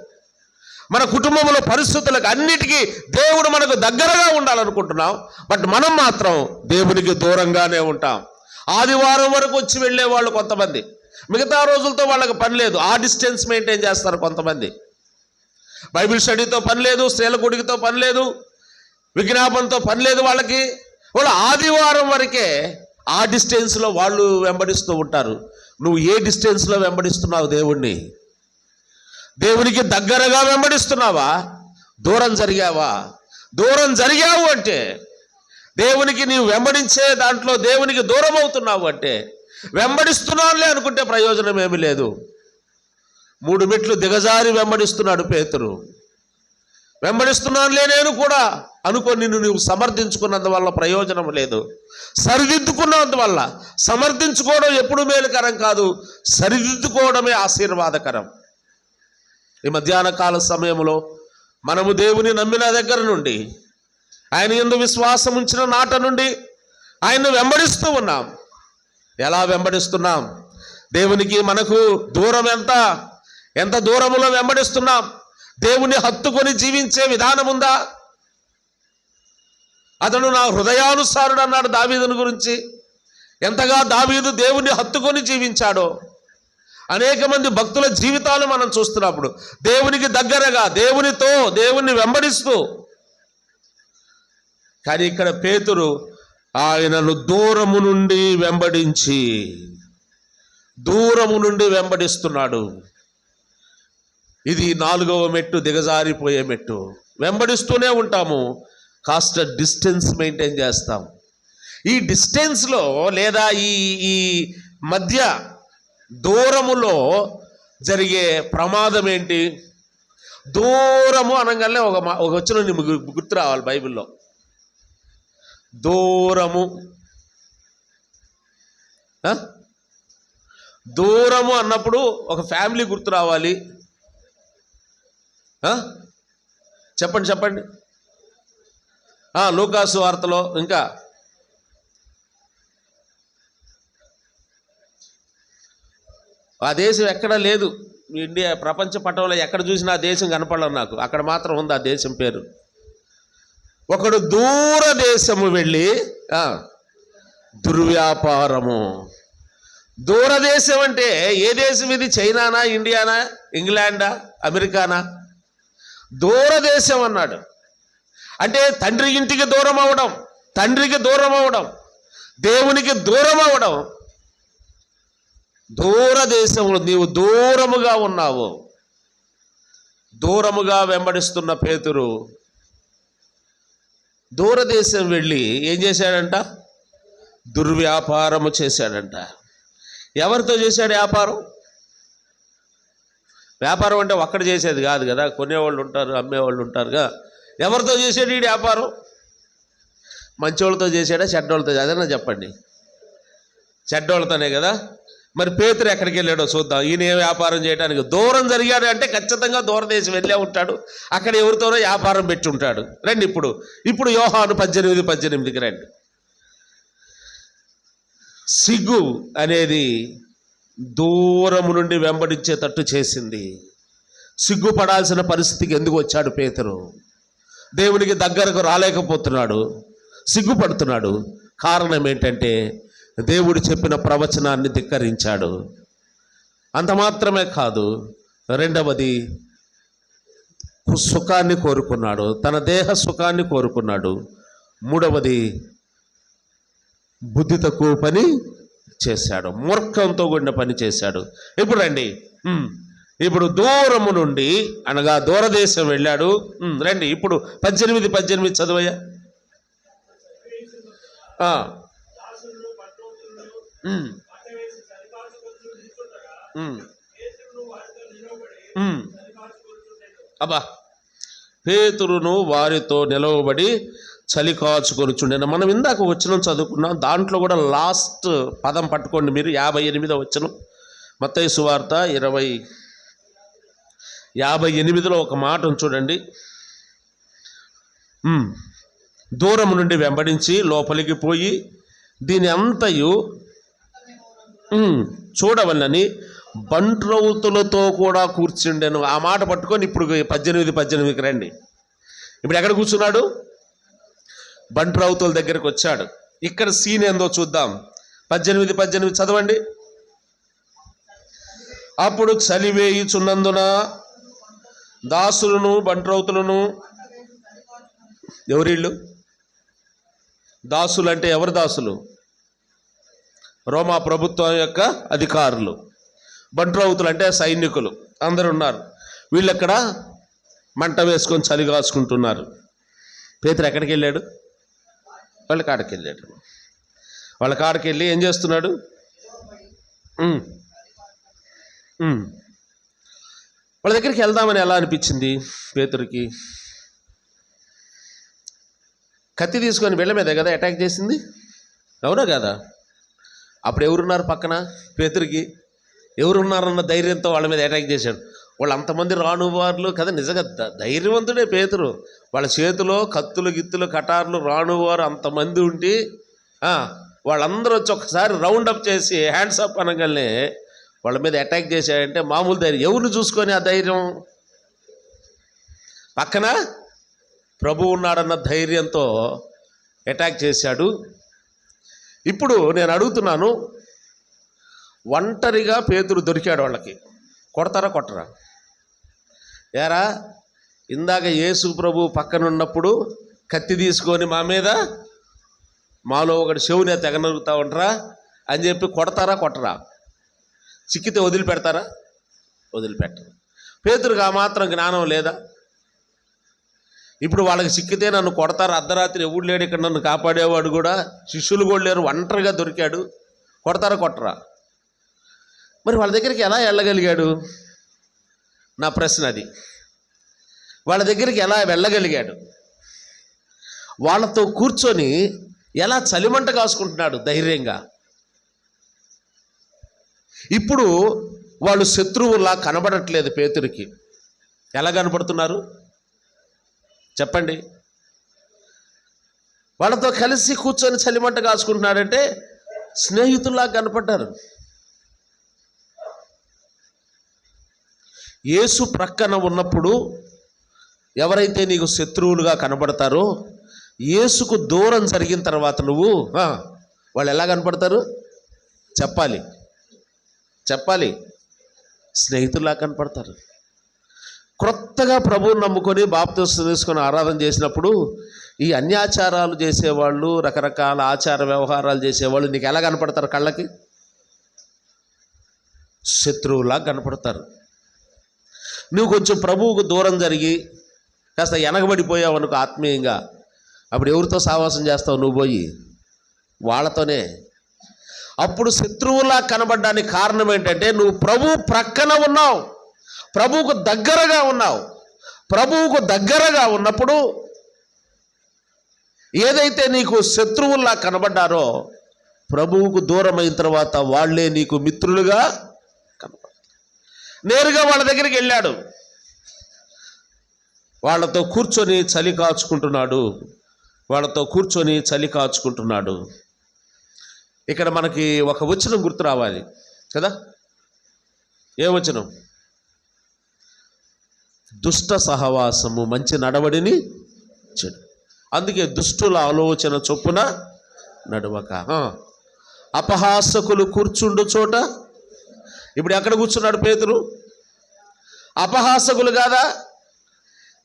Speaker 1: మన కుటుంబంలో పరిస్థితులకు అన్నిటికీ దేవుడు మనకు దగ్గరగా ఉండాలనుకుంటున్నాం. బట్ మనం మాత్రం దేవునికి దూరంగానే ఉంటాం. ఆదివారం వరకు వచ్చి వెళ్ళే వాళ్ళు కొంతమంది, మిగతా రోజులతో వాళ్ళకి పని లేదు. ఆ డిస్టెన్స్ మెయింటైన్ చేస్తారు కొంతమంది. బైబిల్ స్టడీతో పని లేదు, స్త్రీల గుడికితో పని లేదు, విజ్ఞాపనతో పని లేదు వాళ్ళకి. వాళ్ళు ఆదివారం వరకే ఆ డిస్టెన్స్లో వాళ్ళు వెంబడిస్తూ ఉంటారు. నువ్వు ఏ డిస్టెన్స్లో వెంబడిస్తున్నావు దేవుణ్ణి? దేవునికి దగ్గరగా వెంబడిస్తున్నావా? దూరం జరిగావా? దూరం జరిగావు అంటే దేవునికి నీవు వెంబడించే దాంట్లో దేవునికి దూరం అవుతున్నావు అంటే, వెంబడిస్తున్నానులే అనుకుంటే ప్రయోజనం ఏమీ లేదు. 3 మెట్లు దిగజారి వెంబడిస్తున్నాడు పేతురు. వెంబడిస్తున్నానులే నేను కూడా అనుకో, నిన్ను నువ్వు సమర్థించుకున్నందువల్ల ప్రయోజనం లేదు. సరిదిద్దుకున్నందువల్ల. సమర్థించుకోవడం ఎప్పుడు మేలుకరం కాదు, సరిదిద్దుకోవడమే ఆశీర్వాదకరం. ఈ మధ్యాహ్న కాల సమయంలో మనము దేవుని నమ్మిన దగ్గర నుండి, ఆయన యందు విశ్వాసం ఉంచిన నాట నుండి ఆయన్ను వెంబడిస్తూ ఉన్నాం. ఎలా వెంబడిస్తున్నాం? దేవునికి మనకు దూరం ఎంత దూరములో వెంబడిస్తున్నాం? దేవుని హత్తుకొని జీవించే విధానం ఉందా? అతడు నా హృదయానుసారుడు అన్నాడు దావీదుని గురించి. ఎంతగా దావీదు దేవుని హత్తుకొని జీవించాడో. అనేక మంది భక్తుల జీవితాలు మనం చూస్తున్నప్పుడు దేవునికి దగ్గరగా, దేవునితో, దేవుణ్ణి వెంబడిస్తూ. కానీ ఇక్కడ పేతురు ఆయనను దూరము నుండి వెంబడిస్తున్నాడు. ఇది 4వ మెట్టు, దిగజారిపోయే మెట్టు. వెంబడిస్తూనే ఉంటాము, కాస్త డిస్టెన్స్ మెయింటైన్ చేస్తాం. ఈ డిస్టెన్స్లో లేదా ఈ ఈ మధ్య దూరములో జరిగే ప్రమాదం ఏంటి? దూరము అనగానే ఒక వచనం గుర్తు రావాలి బైబిల్లో. దూరము దూరము అన్నప్పుడు ఒక ఫ్యామిలీ గుర్తు రావాలి. చెప్పండి. లూకాసు వార్తలో ఇంకా ఆ దేశం ఎక్కడా లేదు. ఇండియా ప్రపంచ పటంలో ఎక్కడ చూసినా ఆ దేశం కనపడలేదు నాకు. అక్కడ మాత్రం ఉంది ఆ దేశం పేరు. ఒకడు దూర దేశము వెళ్ళి దుర్వ్యాపారము. దూరదేశం అంటే ఏ దేశం ఇది? చైనానా, ఇండియానా, ఇంగ్లాండా, అమెరికానా? దూరదేశం అన్నాడు అంటే తండ్రి ఇంటికి దూరం అవడం, తండ్రికి దూరం అవడం, దేవునికి దూరం అవడం. దూరదేశంలో నీవు దూరముగా ఉన్నావు. దూరముగా వెంబడిస్తున్న పేతురు దూరదేశం వెళ్ళి ఏం చేశాడంట? దుర్వ్యాపారము చేశాడంట. ఎవరితో చేశాడు వ్యాపారం? వ్యాపారం అంటే ఒక్కడ చేసేది కాదు కదా, కొనేవాళ్ళు ఉంటారు, అమ్మేవాళ్ళు ఉంటారుగా. ఎవరితో చేసాడు ఈ వ్యాపారం? మంచోళ్ళతో చేశాడా, చెడ్డోళ్ళతో? అదేనా చెప్పండి. చెడ్డోళ్ళతోనే కదా. మరి పేతురు ఎక్కడికి వెళ్ళాడో చూద్దాం. ఈయన ఏ వ్యాపారం చేయడానికి దూరం జరిగాడు అంటే ఖచ్చితంగా దూరదేశం వెళ్ళే ఉంటాడు. అక్కడ ఎవరితోనో వ్యాపారం పెట్టి ఉంటాడు. రండి ఇప్పుడు యోహాను 18:18కి రండి. సిగ్గు అనేది దూరము నుండి వెంబడించేటట్టు చేసింది. సిగ్గుపడాల్సిన పరిస్థితికి ఎందుకు వచ్చాడు పేతురు? దేవునికి దగ్గరకు రాలేకపోతున్నాడు, సిగ్గుపడుతున్నాడు. కారణం ఏంటంటే దేవుడు చెప్పిన ప్రవచనాన్ని ధిక్కరించాడు. అంత మాత్రమే కాదు, రెండవది సుఖాన్ని కోరుకున్నాడు, తన దేహ సుఖాన్ని కోరుకున్నాడు. మూడవది బుద్ధి తక్కువ పని చేశాడు, మూర్ఖంతో కూడిన పని చేశాడు. ఇప్పుడు రండి, ఇప్పుడు దూరము నుండి అనగా దూరదేశం వెళ్ళాడు. రండి ఇప్పుడు 18 చదువయ్యా. అబ్బా, పేతురును వారితో నిలవబడి చలి కాచుకొనుచుండెను. మనం ఇందాక వచనం చదువుకున్నాం, దాంట్లో కూడా లాస్ట్ పదం పట్టుకోండి మీరు. 58వ వచనం, మత్తయి సువార్త 58లో ఒక మాటను చూడండి. దూరం నుండి వెంబడించి లోపలికి పోయి దీని అంతయు చూడవల్లని బంట్రౌతులతో కూడా కూర్చుండెను. ఆ మాట పట్టుకొని ఇప్పుడు 18కి రండి. ఇప్పుడు ఎక్కడ కూర్చున్నాడు? బంట్రౌతుల దగ్గరికి వచ్చాడు. ఇక్కడ సీన్ ఏందో చూద్దాం. 18 చదవండి. అప్పుడు చలివేయుచున్నందున దాసులను బంట్రౌతులను. ఎవరిళ్ళు? దాసులు అంటే ఎవరు దాసులు? రోమా ప్రభుత్వం యొక్క అధికారులు. బంట్రౌతులు అంటే సైనికులు, అందరు ఉన్నారు. వీళ్ళక్కడ మంట వేసుకొని చలి కాచుకుంటున్నారు. పేతురు ఎక్కడికి వెళ్ళాడు? వాళ్ళ కాడికి వెళ్ళాడు. వాళ్ళ కాడికి వెళ్ళి ఏం చేస్తున్నాడు? వాళ్ళ దగ్గరికి వెళ్దామని ఎలా అనిపించింది పేతురుకి? కత్తి తీసుకొని వీళ్ళ మీద కదా అటాక్ చేసింది, అవునా కదా? అప్పుడు ఎవరున్నారు పక్కన? పేతురుకి ఎవరున్నారన్న ధైర్యంతో వాళ్ళ మీద అటాక్ చేశాడు. వాళ్ళు అంతమంది రాణువార్లు కదా, నిజంగా ధైర్యవంతుడే పేతురు. వాళ్ళ చేతిలో కత్తులు గిత్తులు కటార్లు రాణువారు అంతమంది ఉండి వాళ్ళందరూ వచ్చి ఒకసారి రౌండప్ చేసి హ్యాండ్స్ అప్ అనగానే వాళ్ళ మీద అటాక్ చేశాడంటే మామూలు ధైర్యం. ఎవరిని చూసుకొని ఆ ధైర్యం? పక్కన ప్రభు ఉన్నాడన్న ధైర్యంతో అటాక్ చేశాడు. ఇప్పుడు నేను అడుగుతున్నాను, ఒంటరిగా పేతురు దొరికాడు వాళ్ళకి, కొడతారా కొట్టరా? ఏరా, ఇందాక యేసు ప్రభు పక్కన ఉన్నప్పుడు కత్తి తీసుకొని మాలో ఒకటి చెవునే తెగనరుగుతూ ఉంటారా అని చెప్పి కొడతారా కొట్టరా? చిక్కితే వదిలిపెడతారా? వదిలిపెట్టరు. పేతురుకి ఆ మాత్రం జ్ఞానం లేదా? ఇప్పుడు వాళ్ళకి చిక్కితే నన్ను కొడతారు, అర్ధరాత్రి ఎవడు లేడు ఇక్కడ నన్ను కాపాడేవాడు కూడా, శిష్యులు కూడా లేరు, ఒంటరిగా దొరికాడు, కొడతారా కొట్టరా? మరి వాళ్ళ దగ్గరికి ఎలా వెళ్ళగలిగాడు? నా ప్రశ్న అది. వాళ్ళ దగ్గరికి ఎలా వెళ్ళగలిగాడు? వాళ్ళతో కూర్చొని ఎలా చలిమంట కాసుకుంటున్నాడు ధైర్యంగా? ఇప్పుడు వాళ్ళు శత్రువులా కనబడట్లేదు పేతురికి. ఎలా కనపడుతున్నారు చెప్పండి? వాళ్ళతో కలిసి కూర్చొని చలిమంట కాసుకుంటున్నాడంటే స్నేహితుల్లా కనపడ్డారు. యేసు ప్రక్కన ఉన్నప్పుడు ఎవరైతే నీకు శత్రువులుగా కనబడతారో, యేసుకు దూరం జరిగిన తర్వాత నువ్వు వాళ్ళు ఎలా కనపడతారు? చెప్పాలి స్నేహితుల్లా కనపడతారు. క్రొత్తగా ప్రభువుని నమ్ముకొని బాప్తిస్మం తీసుకొని ఆరాధన చేసినప్పుడు ఈ అన్యాచారాలు చేసేవాళ్ళు, రకరకాల ఆచార వ్యవహారాలు చేసేవాళ్ళు నీకు ఎలా కనపడతారు? కళ్ళకి శత్రువులా కనపడతారు. నువ్వు కొంచెం ప్రభువుకు దూరం జరిగి కాస్త వెనకబడిపోయావు అనుకో ఆత్మీయంగా, అప్పుడు ఎవరితో సావాసం చేస్తావు? నువ్వు పోయి వాళ్ళతోనే. అప్పుడు శత్రువులా కనబడడానికి కారణం ఏంటంటే నువ్వు ప్రభువు ప్రక్కన ఉన్నావు, ప్రభువుకు దగ్గరగా ఉన్నావు. ప్రభువుకు దగ్గరగా ఉన్నప్పుడు ఏదైతే నీకు శత్రువుల్లా కనబడ్డారో, ప్రభువుకు దూరం అయిన తర్వాత వాళ్ళే నీకు మిత్రులుగా కనబడతారు. నేరుగా వాళ్ళ దగ్గరికి వెళ్ళాడు, వాళ్ళతో కూర్చొని చలి కాచుకుంటున్నాడు. ఇక్కడ మనకి ఒక వచనం గుర్తు రావాలి కదా? ఏ వచనం? దుష్ట సహవాసము మంచి నడవడిని చెడు. అందుకే దుష్టుల ఆలోచన చొప్పున నడవక. అపహాసకులు కూర్చుండు చోట. ఇప్పుడు ఎక్కడ కూర్చున్నాడు పేతురు? అపహాసకులు కాదా?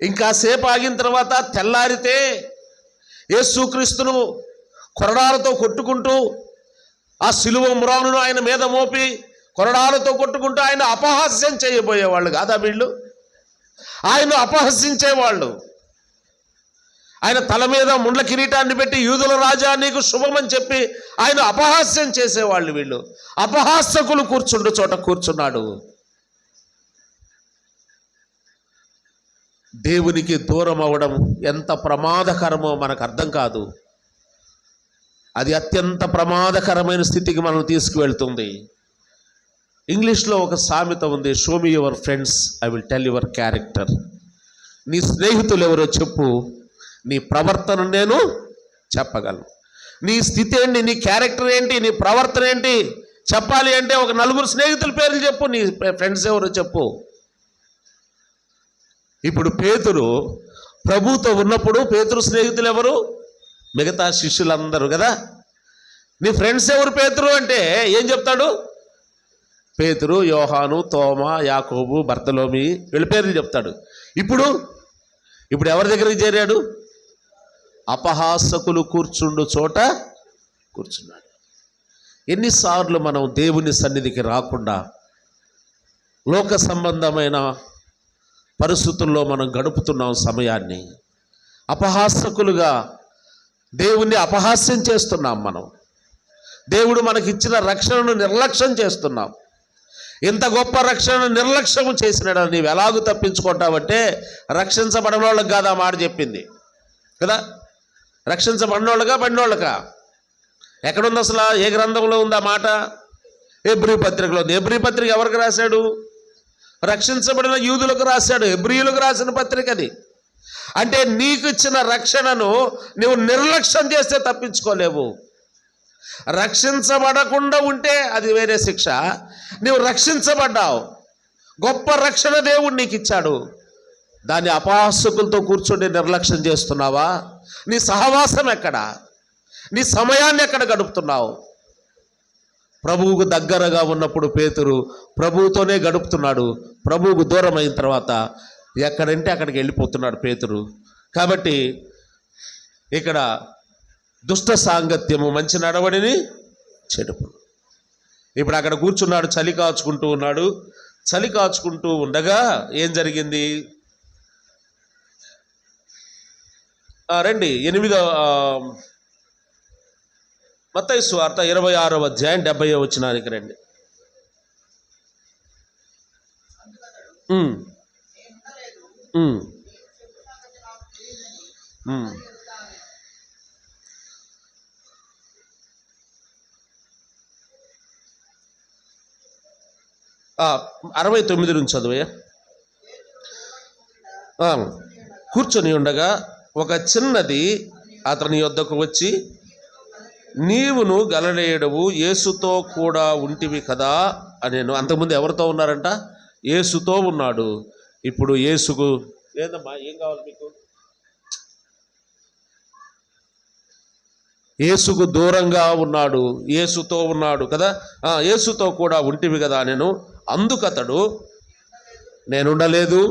Speaker 1: ఇంకాసేపు ఆగిన తర్వాత తెల్లారితే యేసుక్రీస్తును కొరడాలతో కొట్టుకుంటూ, ఆ సిలువ మ్రానును ఆయన మీద మోపి కొరడాలతో కొట్టుకుంటూ ఆయన అపహాస్యం చేయబోయేవాళ్ళు కాదా వీళ్ళు? ఆయన అపహసించేవాళ్ళు. ఆయన తల మీద ముండ్ల కిరీటాన్ని పెట్టి యూదుల రాజా నీకు శుభమని చెప్పి ఆయన అపహాస్యం చేసేవాళ్ళు వీళ్ళు. అపహాసకులు కూర్చుండు చోట కూర్చున్నాడు. దేవునికి దూరం అవ్వడం ఎంత ప్రమాదకరమో మనకు అర్థం కాదు. అది అత్యంత ప్రమాదకరమైన స్థితికి మనం తీసుకువెళ్తుంది. ఇంగ్లీష్లో ఒక సామెత ఉంది, show me your friends, I will tell your character. నీ స్నేహితులు ఎవరో చెప్పు, నీ ప్రవర్తన నేను చెప్పగలను. నీ స్థితి ఏంటి, నీ క్యారెక్టర్ ఏంటి, నీ ప్రవర్తన ఏంటి చెప్పాలి అంటే ఒక నలుగురు స్నేహితుల పేర్లు చెప్పు, నీ ఫ్రెండ్స్ ఎవరో చెప్పు. ఇప్పుడు పేతురు ప్రభుతో ఉన్నప్పుడు పేతురు స్నేహితులు ఎవరు? మిగతా శిష్యులందరూ కదా. నీ ఫ్రెండ్స్ ఎవరు పేతురు అంటే ఏం చెప్తాడు? పేతురు, యోహాను, తోమా, యాకోబు, బర్తలోమి, వీళ్ళ పేర్లు చెప్తాడు. ఇప్పుడు ఎవరి దగ్గరికి చేరాడు? అపహాసకులు కూర్చుండు చోట కూర్చున్నాడు. ఎన్నిసార్లు మనం దేవుని సన్నిధికి రాకుండా లోక సంబంధమైన పరిస్థితుల్లో మనం గడుపుతున్నాం సమయాన్ని. అపహాసకులుగా దేవుణ్ణి అపహాస్యం చేస్తున్నాం. మనం దేవుడు మనకిచ్చిన రక్షణను నిర్లక్ష్యం చేస్తున్నాం. ఇంత గొప్ప రక్షణను నిర్లక్ష్యం చేసినాడు. నీవు ఎలాగూ తప్పించుకుంటావంటే రక్షించబడిన వాళ్ళకి కాదా మాట చెప్పింది కదా? రక్షించబడినోళ్ళగా పడినోళ్ళకా? ఎక్కడుంది అసలు? ఏ గ్రంథంలో ఉంది ఆ మాట? హెబ్రీ పత్రికలో ఉంది. హెబ్రీ పత్రిక ఎవరికి రాశాడు? రక్షించబడిన యూదులకు రాశాడు. హెబ్రీయులకు రాసిన పత్రిక అది. అంటే నీకు ఇచ్చిన రక్షణను నువ్వు నిర్లక్ష్యం చేస్తే తప్పించుకోలేవు. రక్షించబడకుండా ఉంటే అది వేరే శిక్ష. నువ్వు రక్షించబడ్డావు, గొప్ప రక్షణ దేవుడు నీకు ఇచ్చాడు. దాన్ని అపహాసకులతో కూర్చొని నిర్లక్ష్యం చేస్తున్నావా? నీ సహవాసం ఎక్కడ? నీ సమయాన్ని ఎక్కడ గడుపుతున్నావు? ప్రభువుకు దగ్గరగా ఉన్నప్పుడు పేతురు ప్రభువుతోనే గడుపుతున్నాడు. ప్రభువుకు దూరం అయిన తర్వాత ఎక్కడంటే అక్కడికి వెళ్ళిపోతున్నాడు పేతురు. కాబట్టి ఇక్కడ దుష్ట సాంగత్యము మంచి నడవడిని చెడుపు. ఇప్పుడు అక్కడ కూర్చున్నాడు, చలి కాచుకుంటూ ఉన్నాడు. చలి కాచుకుంటూ ఉండగా ఏం జరిగింది? రండి 8వ మత్తయి సువార్త 26వ అధ్యాయం 70వ వచనానికి రండి. ఉమ్, ఉమ్, ఉమ్. 69 నుంచి చదువయ్యా. కూర్చొని ఉండగా ఒక చిన్నది అతని యొద్దకు వచ్చి, నీవును గలిలయుడవు, యేసుతో కూడా ఉంటివి కదా అనేను. అంతకుముందు ఎవరితో ఉన్నారంట? యేసుతో ఉన్నాడు. ఇప్పుడు యేసుకు లేదమ్మా, ఏం కావాలి మీకు? యేసుకు దూరంగా ఉన్నాడు, యేసుతో ఉన్నాడు కదా, యేసుతో కూడా ఉంటివి కదా నేను. అందుకతడు, నేనుండలేదు,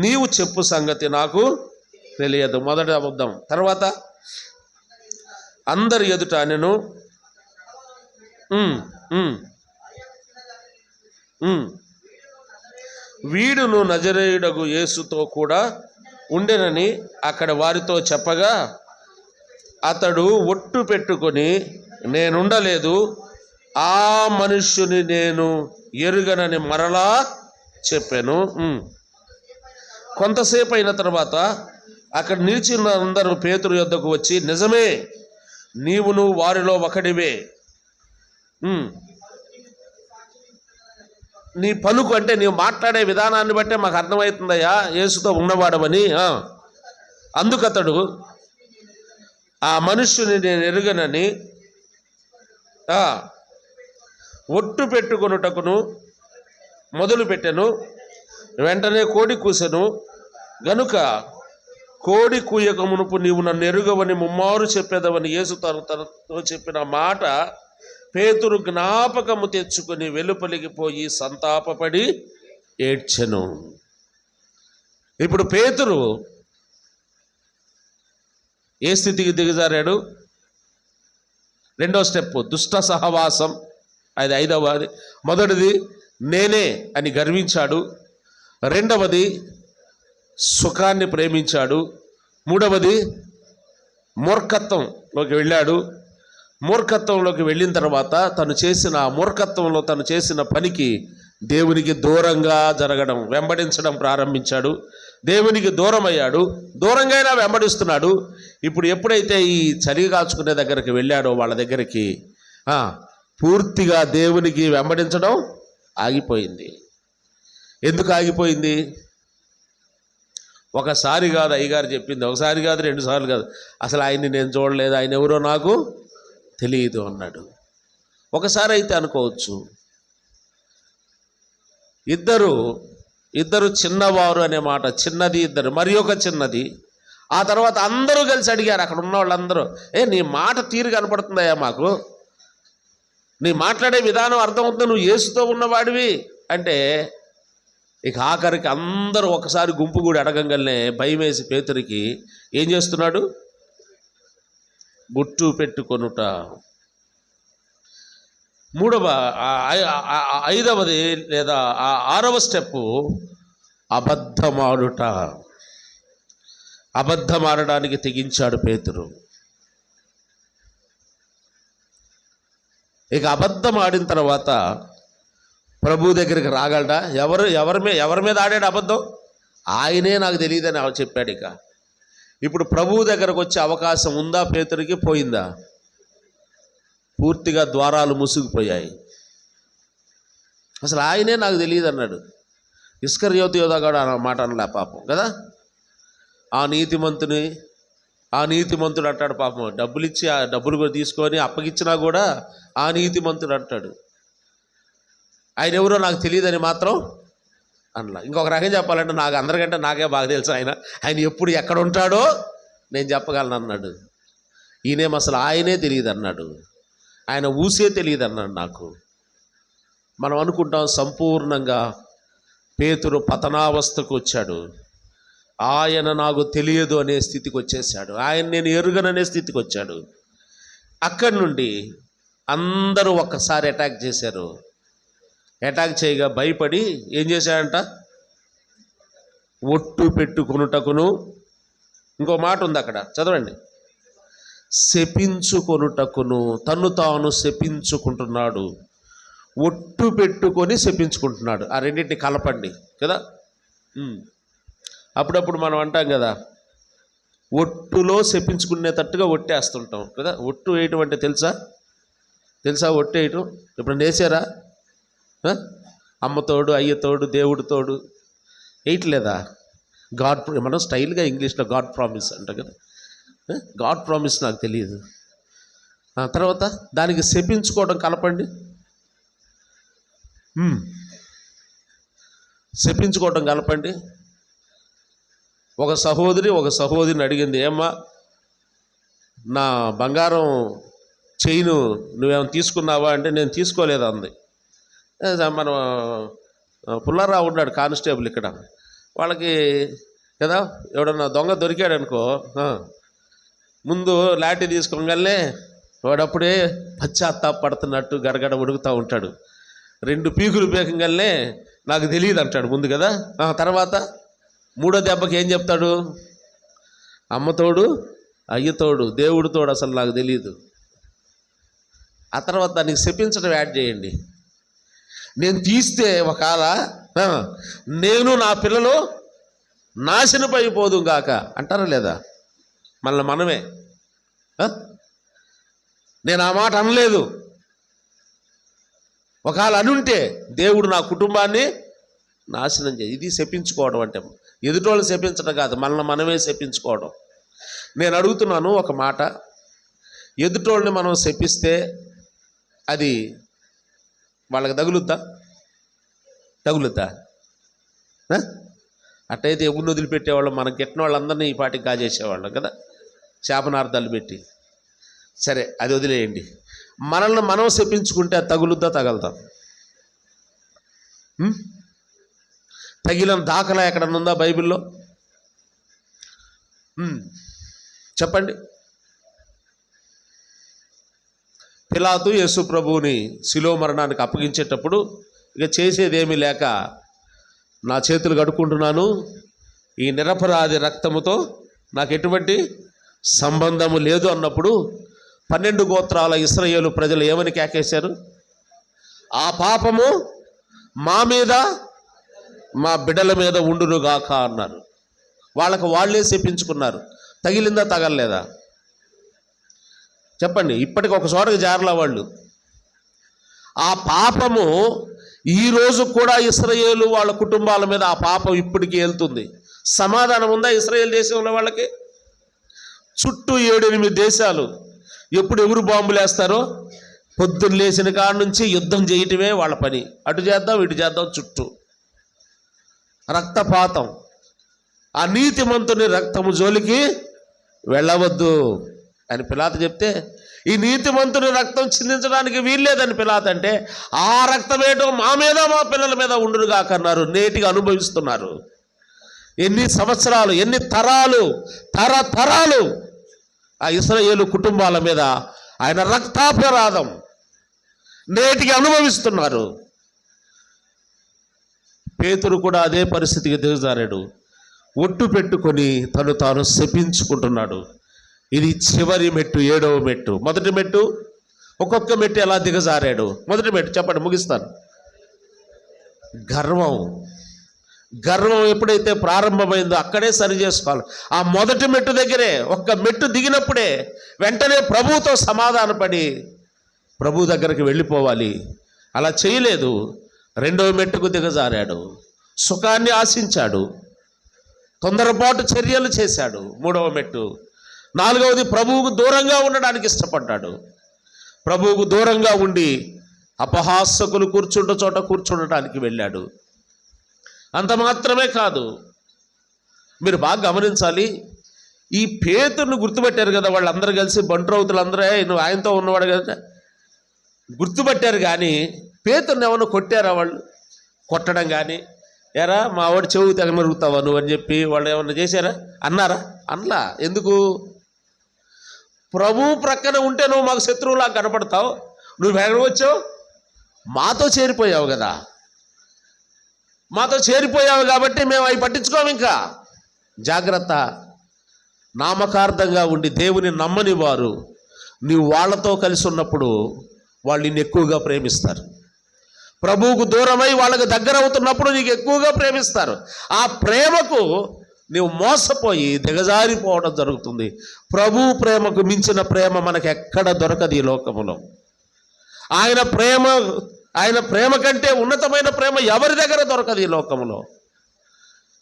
Speaker 1: నీవు చెప్పు సంగతి నాకు తెలియదు. మొదటి అబద్ధం. తర్వాత అందరి ఎదుట నేను వీడును నజరేయుడగు యేసుతో కూడా ఉండెనని అక్కడ వారితో చెప్పగా, అతడు ఒట్టు పెట్టుకొని, నేనుండలేదు, ఆ మనుష్యుని నేను ఎరుగనని మరలా చెప్పాను. కొంతసేపు అయిన తర్వాత అక్కడ నిలిచిన అందరూ పేతురు యొద్దకు వచ్చి, నిజమే, నీవును వారిలో ఒకడివే, నీ పలుకు అంటే నీవు మాట్లాడే విధానాన్ని బట్టే మాకు అర్థమవుతుందయ్యా యేసుతో ఉన్నవాడవని. అందుకతడు, ఆ మనుష్యుని నేను ఎరుగనని ఒట్టు పెట్టుకొనుటకును మొదలుపెట్టెను. వెంటనే కోడి కూసెను. గనుక కోడి కూయక మునుపు నీవు నన్ను ఎరుగవని ముమ్మారు చెప్పేదవని యేసు తనతో చెప్పిన మాట పేతురు జ్ఞాపకము తెచ్చుకొని వెలుపలికి పోయి సంతాపపడి ఏడ్చెను. ఇప్పుడు పేతురు ఏ స్థితికి దిగజారాడు? రెండో స్టెప్ దుష్ట సహవాసం. అది 5వది. మొదటిది నేనే అని గర్వించాడు. రెండవది సుఖాన్ని ప్రేమించాడు. మూడవది మూర్ఖత్వంలోకి వెళ్ళాడు. మూర్ఖత్వంలోకి వెళ్ళిన తర్వాత తను చేసిన పనికి దేవునికి దూరంగా జరగడం, వెంబడించడం ప్రారంభించాడు. దేవునికి దూరం అయ్యాడు. దూరంగా వెంబడిస్తున్నాడు. ఇప్పుడు ఎప్పుడైతే ఈ చలి కాచుకునే దగ్గరికి వెళ్ళాడో, వాళ్ళ దగ్గరికి పూర్తిగా దేవునికి వెంబడించడం ఆగిపోయింది. ఎందుకు ఆగిపోయింది? ఒకసారి కాదు అయ్యగారు చెప్పింది, ఒకసారి కాదు, 2 సార్లు కాదు, అసలు ఆయన్ని నేను చూడలేదు, ఆయన ఎవరో నాకు తెలియదు అన్నాడు. ఒకసారి అయితే అనుకోవచ్చు. ఇద్దరు చిన్నవారు అనే మాట, చిన్నది ఇద్దరు, మరి ఒక చిన్నది. ఆ తర్వాత అందరూ కలిసి అడిగారు, అక్కడ ఉన్న వాళ్ళందరూ, నీ మాట తీరు కనపడుతుందయ్యా మాకు, నీ మాట్లాడే విధానం అర్థమవుతుంది, నువ్వు యేసుతో ఉన్నవాడివి అంటే. ఇక ఆఖరికి అందరూ ఒకసారి గుంపు కూడా అడగంగానే భయం వేసి పేతురికి ఏం చేస్తున్నాడు? బొట్టు పెట్టుకొనుట. 5వది లేదా 6వ స్టెప్పు అబద్ధమాడుట. అబద్ధమాడడానికి తెగించాడు పేతురు. ఇక అబద్ధం ఆడిన తర్వాత ప్రభు దగ్గరికి రాగలడా? ఎవరి మీద ఆడాడు అబద్ధం? ఆయనే నాకు తెలియదని చెప్పాడు. ఇప్పుడు ప్రభు దగ్గరకు వచ్చే అవకాశం ఉందా పేతురికి? పోయిందా? పూర్తిగా ద్వారాలు మూసుకుపోయాయి. అసలు ఆయనే నాకు తెలియదు అన్నాడు. ఇస్కరియోతు యోధాగాడు ఆ మాట అనలే పాపం కదా. ఆ నీతిమంతుడు అంటాడు పాపం, డబ్బులు ఇచ్చి ఆ డబ్బులు కూడా తీసుకొని అప్పగిచ్చినా కూడా ఆ నీతిమంతుడు అంటాడు, ఆయన ఎవరో నాకు తెలియదని మాత్రం అనలా. ఇంకొక రకం చెప్పాలంటే, నాకు అందరికంటే నాకే బాగా తెలుసు ఆయన ఎప్పుడు ఎక్కడ ఉంటాడో నేను చెప్పగలను అన్నాడు. ఈయనేం అసలు ఆయనే తెలియదు అన్నాడు, ఆయన ఊసే తెలియదు అన్నాడు నాకు. మనం అనుకుంటాం సంపూర్ణంగా పేతురు పతనావస్థకు వచ్చాడు, ఆయన నాకు తెలియదు అనే స్థితికి వచ్చేసాడు, ఆయన నేను ఎరుగననే స్థితికి వచ్చాడు. అక్కడి నుండి అందరూ ఒక్కసారి అటాక్ చేశారు. అటాక్ చేయగా భయపడి ఏం చేశాడంట? ఒట్టు పెట్టుకొనుటకును, ఇంకో మాట ఉంది అక్కడ, చదవండి. శపించుకొనుటకును, తన్ను తాను శపించుకుంటున్నాడు. ఒట్టు పెట్టుకొని శపించుకుంటున్నాడు. ఆ రెండింటిని కలపండి కదా. అప్పుడప్పుడు మనం అంటాం కదా, ఒట్టులో శపించుకునేటట్టుగా ఒట్టేస్తుంటాం కదా. ఒట్టు వేయటం అంటే తెలుసా ఒట్టు వేయటం? ఇప్పుడు వేసారా? అమ్మతోడు, అయ్యతోడు, దేవుడి తోడు వేయట్లేదా? గాడ్, మనం స్టైల్గా ఇంగ్లీష్లో గాడ్ ప్రామిస్ అంటాం కదా. గాడ్ ప్రామిస్ నాకు తెలియదు. తర్వాత దానికి శపించుకోవడం కలపండి. శపించుకోవడం కలపండి. ఒక సహోదరిని అడిగింది, ఏమ్మా నా బంగారం చైను నువ్వేమైనా తీసుకున్నావా అంటే, నేను తీసుకోలేదు అంది. మన పుల్లారావు ఉన్నాడు కానిస్టేబుల్ ఇక్కడ, వాళ్ళకి కదా ఎవడన్నా దొంగ దొరికాడు అనుకో, ముందు లాఠీ తీసుకోగానే వాడప్పుడే పశ్చాత్తాపడుతున్నట్టు గడగడ ఉడుకుతూ ఉంటాడు. 2 పీకులు పీకంగానే నాకు తెలియదు అంటాడు ముందు కదా. తర్వాత 3వ దెబ్బకి ఏం చెప్తాడు? అమ్మతోడు, అయ్యతోడు, దేవుడితోడు అసలు నాకు తెలియదు. ఆ తర్వాత దానికి శపించడం యాడ్ చేయండి. నేను తీస్తే ఒకవేళ నేను నా పిల్లలు నాశనమైపోదు గాక అంటారా లేదా? మనమే నేను ఆ మాట అనలేదు, ఒకవేళ అనుంటే దేవుడు నా కుటుంబాన్ని నాశనం చేయి. ఇది శపించుకోవడం అంటే. ఎదుటోళ్ళు శపించడం కాదు, మనమే శపించుకోవడం. నేను అడుగుతున్నాను ఒక మాట, ఎదుటోళ్ళని మనం శపిస్తే అది వాళ్ళకి తగులుద్దా? అట్టయితే ఎవరిని వదిలిపెట్టేవాళ్ళం? మనకి గిట్టిన వాళ్ళందరినీ ఈ పాటికి కాజేసేవాళ్ళం కదా, శాపనార్థాలు పెట్టి. సరే, అది వదిలేయండి. మనల్ని మనం శపించుకుంటే అది తగలదా? తగిలిన దాఖలా ఎక్కడన్నా ఉందా బైబిల్లో? చెప్పండి. పిలాతు యేసు ప్రభువుని శిలువ మరణానికి అప్పగించేటప్పుడు ఇక చేసేదేమీ లేక, నా చేతులు కడుక్కుంటున్నాను, ఈ నిరపరాధి రక్తముతో నాకు ఎటువంటి సంబంధము లేదు అన్నప్పుడు 12 గోత్రాల ఇశ్రాయేలు ప్రజలు ఏమని కేకేశారు? ఆ పాపము మా మీద, మా బిడ్డల మీద ఉండునుగాక అన్నారు. వాళ్ళకు వాళ్ళే శపించుకున్నారు. తగిలిందా తగలలేదా? చెప్పండి. ఇప్పటికి ఒక చోటకి జారలా వాళ్ళు. ఆ పాపము ఈరోజు కూడా ఇశ్రాయేలు వాళ్ళ కుటుంబాల మీద ఆ పాపం ఇప్పటికీ వెళ్తుంది. సమాధానం ఉందా ఇశ్రాయేల్ దేశంలో వాళ్ళకి? చుట్టూ 7-8 దేశాలు. ఎప్పుడు ఎవరు బాంబులు వేస్తారో పొద్దున్న లేచిన కాడ నుంచి యుద్ధం చేయటమే వాళ్ళ పని. అటు చేద్దాం ఇటు చేద్దాం, చుట్టూ రక్తపాతం. ఆ నీతిమంతుని రక్తము జోలికి వెళ్ళవద్దు అని పిలాతు చెప్తే, ఈ నీతిమంతుని రక్తం చిందించడానికి వీల్లేదని పిలాతు అంటే, ఆ రక్తమేటో మా మీద మా పిల్లల మీద ఉండునుగాక అన్నారు. నేటిగా అనుభవిస్తున్నారు. ఎన్ని సంవత్సరాలు, ఎన్ని తరతరాలు ఆ ఇశ్రాయేలు కుటుంబాల మీద ఆయన రక్తాపరాధం నేటికి అనుభవిస్తున్నారు. పేతురు కూడా అదే పరిస్థితికి దిగజారాడు. ఒట్టు పెట్టుకొని తను తాను శపించుకుంటున్నాడు. ఇది చివరి మెట్టు, 7వ మెట్టు. మొదటి మెట్టు, ఒక్కొక్క మెట్టు ఎలా దిగజారాడు. మొదటి మెట్టు చెప్పండి, ముగిస్తాను. గర్వం ఎప్పుడైతే ప్రారంభమైందో అక్కడే సరి చేసుకోవాలి. ఆ మొదటి మెట్టు దగ్గరే, ఒక్క మెట్టు దిగినప్పుడే వెంటనే ప్రభువుతో సమాధానపడి ప్రభు దగ్గరికి వెళ్ళిపోవాలి. అలా చేయలేదు. 2వ మెట్టుకు దిగజారాడు. సుఖాన్ని ఆశించాడు, తొందరపాటు చర్యలు చేశాడు. 3వ మెట్టు. 4వది ప్రభువుకు దూరంగా ఉండడానికి ఇష్టపడ్డాడు. ప్రభువుకు దూరంగా ఉండి అపహాసకులు కూర్చుంట చోట కూర్చుండటానికి వెళ్ళాడు. అంత మాత్రమే కాదు, మీరు బాగా గమనించాలి. ఈ పేతురును గుర్తుపట్టారు కదా వాళ్ళందరూ కలిసి, బంట్రౌతులు అందరూ, నువ్వు ఆయనతో ఉన్నవాడు కదా గుర్తుపట్టారు. కానీ పేతురుని ఏమన్నా కొట్టారా వాళ్ళు? కొట్టడం కానీ, ఎరా మా వాడు చెవు తెగమరుగుతావా నువ్వు అని చెప్పి వాళ్ళు ఏమన్నా చేశారా? అన్నారా? అనలా. ఎందుకు? ప్రభు ప్రక్కన ఉంటే నువ్వు మాకు శత్రువులా కనపడతావు. నువ్వు ఎక్కడ వచ్చావు? మాతో చేరిపోయావు కదా, మాతో చేరిపోయావు కాబట్టి మేము అవి పట్టించుకోము. ఇంకా జాగ్రత్త. నామకార్థంగా ఉండి దేవుని నమ్మని వారు నీవు వాళ్ళతో కలిసి ఉన్నప్పుడు వాళ్ళు నిన్ను ఎక్కువగా ప్రేమిస్తారు. ప్రభువుకు దూరమై వాళ్ళకు దగ్గర అవుతున్నప్పుడు నీకు ఎక్కువగా ప్రేమిస్తారు. ఆ ప్రేమకు నీవు మోసపోయి దిగజారిపోవడం జరుగుతుంది. ప్రభువు ప్రేమకు మించిన ప్రేమ మనకు ఎక్కడ దొరకదు ఈ లోకములో. ఆయన ప్రేమ కంటే ఉన్నతమైన ప్రేమ ఎవరి దగ్గర దొరకదు ఈ లోకములో.